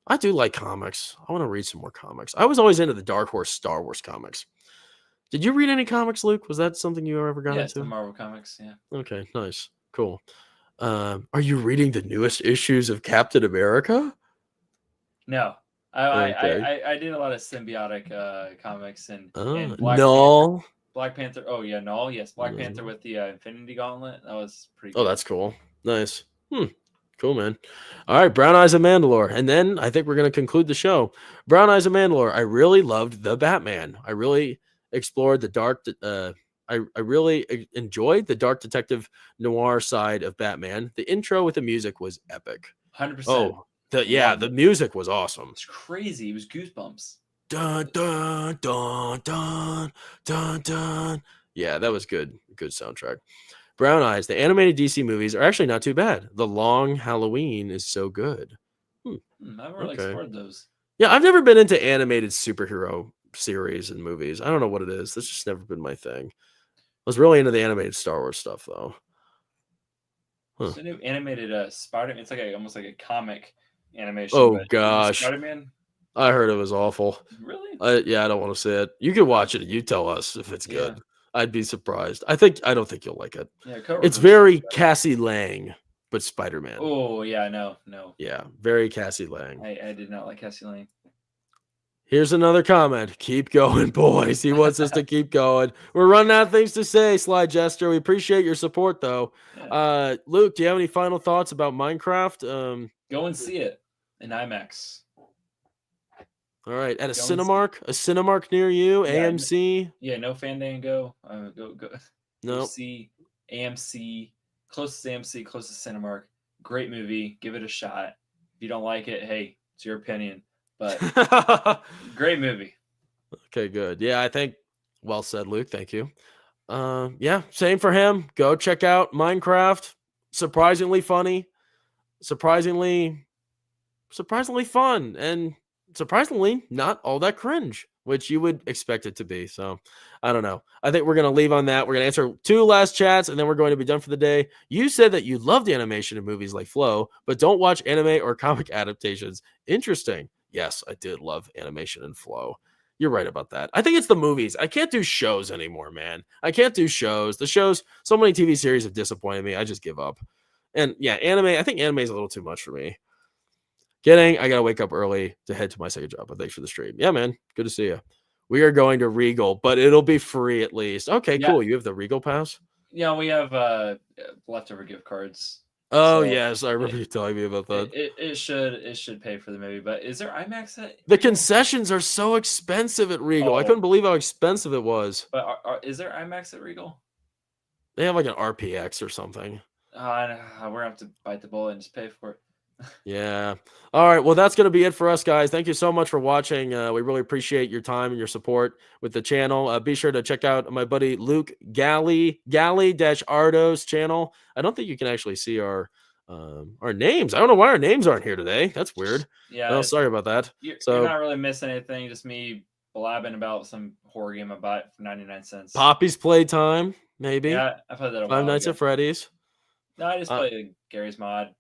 A: I do like comics. I want to read some more comics. I was always into the Dark Horse Star Wars comics. Did you read any comics, Luke? Was that something you ever got
B: Yeah,
A: into?
B: some Marvel comics. Yeah.
A: Okay, nice. Cool. Are you reading the newest issues of Captain America?
B: No,
A: Okay.
B: I did a lot of symbiotic comics and Black Panther.
A: No.
B: Black Panther. Oh yeah, no, yes, Black Panther
A: No.
B: with the Infinity Gauntlet. That was pretty
A: Oh,
B: good.
A: that's cool. Nice. Cool, man. All right, Brown Eyes of Mandalore. And then I think we're going to conclude the show. Brown Eyes of Mandalore. I really loved the Batman. I really explored the dark. I really enjoyed the dark detective noir side of Batman. The intro with the music was epic.
B: 100%.
A: Oh,
B: Loved
A: the
B: it.
A: music was awesome.
B: It's crazy. It was goosebumps.
A: Dun dun dun dun dun dun. Yeah, that was good. Good soundtrack. Brown Eyes. The animated DC movies are actually not too bad. The Long Halloween is so good.
B: I haven't really
A: Okay.
B: explored those.
A: Yeah, I've never been into animated superhero series and movies. I don't know what it is. That's just never been my thing. I was really into the animated Star Wars stuff, though.
B: Huh. So new animated Spider. It's like almost like a comic animation.
A: Oh
B: but
A: gosh,
B: Spider-Man.
A: I heard it was awful.
B: Really?
A: Yeah, I don't want to see it. You can watch it. You tell us if it's good.
B: Yeah.
A: I'd be surprised. I don't think you'll like it.
B: Yeah,
A: it's very Cassie Lang, but Spider-Man.
B: Oh yeah, no.
A: Yeah, very Cassie Lang.
B: I did not like Cassie Lang.
A: Here's another comment. Keep going, boys. He wants us to keep going. We're running out of things to say, Sly Jester. We appreciate your support, though. Yeah. Luke, do you have any final thoughts about Minecraft?
B: Go and see it in IMAX.
A: All right, at a Cinemark near you, yeah, AMC.
B: Yeah, no Fandango. Go.
A: No.
B: Nope. See AMC, closest AMC, closest Cinemark. Great movie. Give it a shot. If you don't like it, hey, it's your opinion. But great movie.
A: Okay, good. Yeah, I think well said, Luke. Thank you. Yeah, same for him. Go check out Minecraft. Surprisingly funny, surprisingly fun, and surprisingly not all that cringe, which you would expect it to be. So I don't know. I think we're going to leave on that. We're going to answer 2 last chats, and then we're going to be done for the day. You said that you loved animation in movies like Flow, but don't watch anime or comic adaptations. Interesting. Yes, I did love animation and Flow. You're right about that. I think it's the movies. I can't do shows anymore, man. I can't do shows. The shows, so many TV series have disappointed me. I just give up. And yeah, anime, I think anime is a little too much for me. I got to wake up early to head to my second job, but thanks for the stream. Yeah, man. Good to see you. We are going to Regal, but it'll be free at least. Okay, yeah. Cool. You have the Regal pass?
B: Yeah, we have leftover gift cards,
A: Oh
B: so
A: yes, I remember
B: it,
A: you telling me about that.
B: it should pay for the movie. But is there IMAX at
A: The
B: Regal?
A: concessions are so expensive at Regal. I
B: Oh,
A: couldn't believe how expensive it was.
B: but is there IMAX at Regal?
A: They have like an RPX or something.
B: We're gonna have to bite the bullet and just pay for it.
A: Yeah. All right. Well, that's going to be it for us, guys. Thank you so much for watching. We really appreciate your time and your support with the channel. Be sure to check out my buddy Luke Galley-Ardo's channel. I don't think you can actually see our names. I don't know why our names aren't here today. That's weird.
B: Yeah,
A: Well, sorry about that.
B: you're
A: So
B: not really missing anything. Just me blabbing about some horror game I bought for 99¢.
A: Poppy's Playtime, maybe.
B: Yeah, I played that a
A: Five
B: while
A: Nights
B: ago.
A: at Freddy's.
B: No, I just
A: Uh,
B: play Gary's Mod.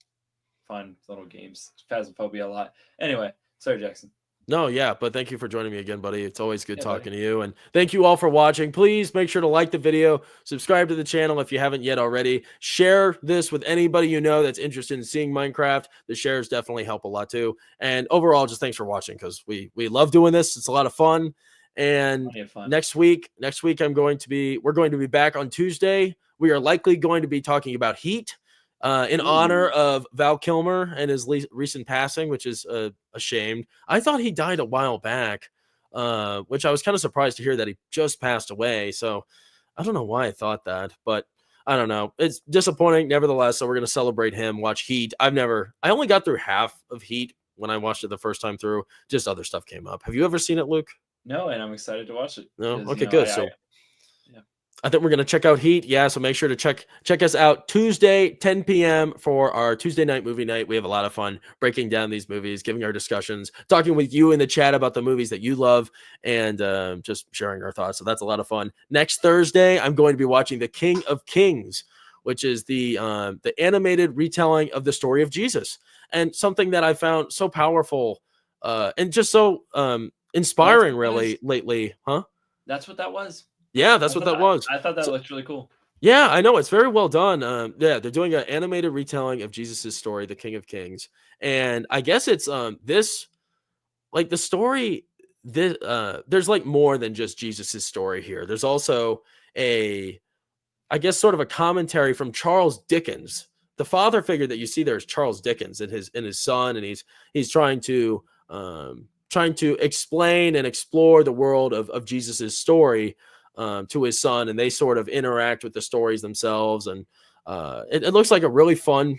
B: Fun little games. Phasmophobia a lot. Anyway, sorry, Jackson.
A: No, yeah, but thank you for joining me again, buddy. It's always good
B: Yeah, buddy.
A: talking to you. And thank you all for watching. Please make sure to like the video, subscribe to the channel if you haven't yet already. Share this with anybody you know that's interested in seeing Minecraft. The shares definitely help a lot too. And overall, just thanks for watching because we love doing this. It's a lot of fun. And
B: Plenty of fun.
A: next week we're going to be back on Tuesday. We are likely going to be talking about Heat. In honor of Val Kilmer and his recent passing, which is a shame. I thought he died a while back, which I was kind of surprised to hear that he just passed away. So I don't know why I thought that, but I don't know. It's disappointing, nevertheless. So we're gonna celebrate him. Watch Heat. I only got through half of Heat when I watched it the first time through. Just other stuff came up. Have you ever seen it, Luke?
B: No, and I'm excited to watch it.
A: No.
B: Because,
A: Okay, good.
B: yeah.
A: I think we're going to check out Heat. Yeah, so make sure to check us out Tuesday, 10 p.m. for our Tuesday night movie night. We have a lot of fun breaking down these movies, giving our discussions, talking with you in the chat about the movies that you love, and just sharing our thoughts. So that's a lot of fun. Next Thursday, I'm going to be watching The King of Kings, which is the animated retelling of the story of Jesus, and something that I found so powerful and just so inspiring, really, lately, huh?
B: That's what that was.
A: Yeah, that's what that was.
B: I thought that
A: So,
B: looked really cool.
A: yeah, I know. It's very well done. Yeah, they're doing an animated retelling of Jesus's story, the King of Kings. And I guess it's this like the story this there's like more than just Jesus's story here. There's also I guess sort of a commentary from Charles Dickens. The father figure that you see there is Charles Dickens and his son, and he's trying to explain and explore the world of Jesus's story to his son, and they sort of interact with the stories themselves. And it looks like a really fun,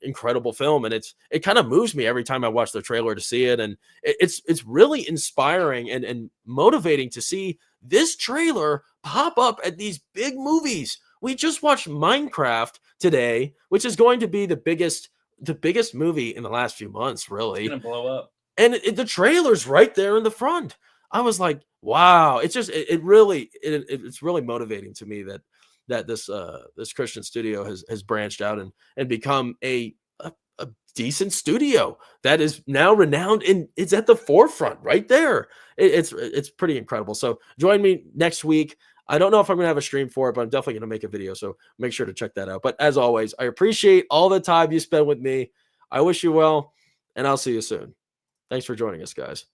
A: incredible film, and it kind of moves me every time I watch the trailer to see it, and it's really inspiring and motivating to see this trailer pop up at these big movies. We just watched Minecraft today, which is going to be the biggest movie in the last few months, really.
B: It's gonna blow up.
A: And the trailer's right there in the front. I was like, wow. It's just it's really motivating to me that this Christian studio has branched out and become a decent studio that is now renowned, and it's at the forefront right there. It's pretty incredible. So join me next week. I don't know if I'm gonna have a stream for it, but I'm definitely gonna make a video. So make sure to check that out. But as always, I appreciate all the time you spend with me. I wish you well, and I'll see you soon. Thanks for joining us, guys.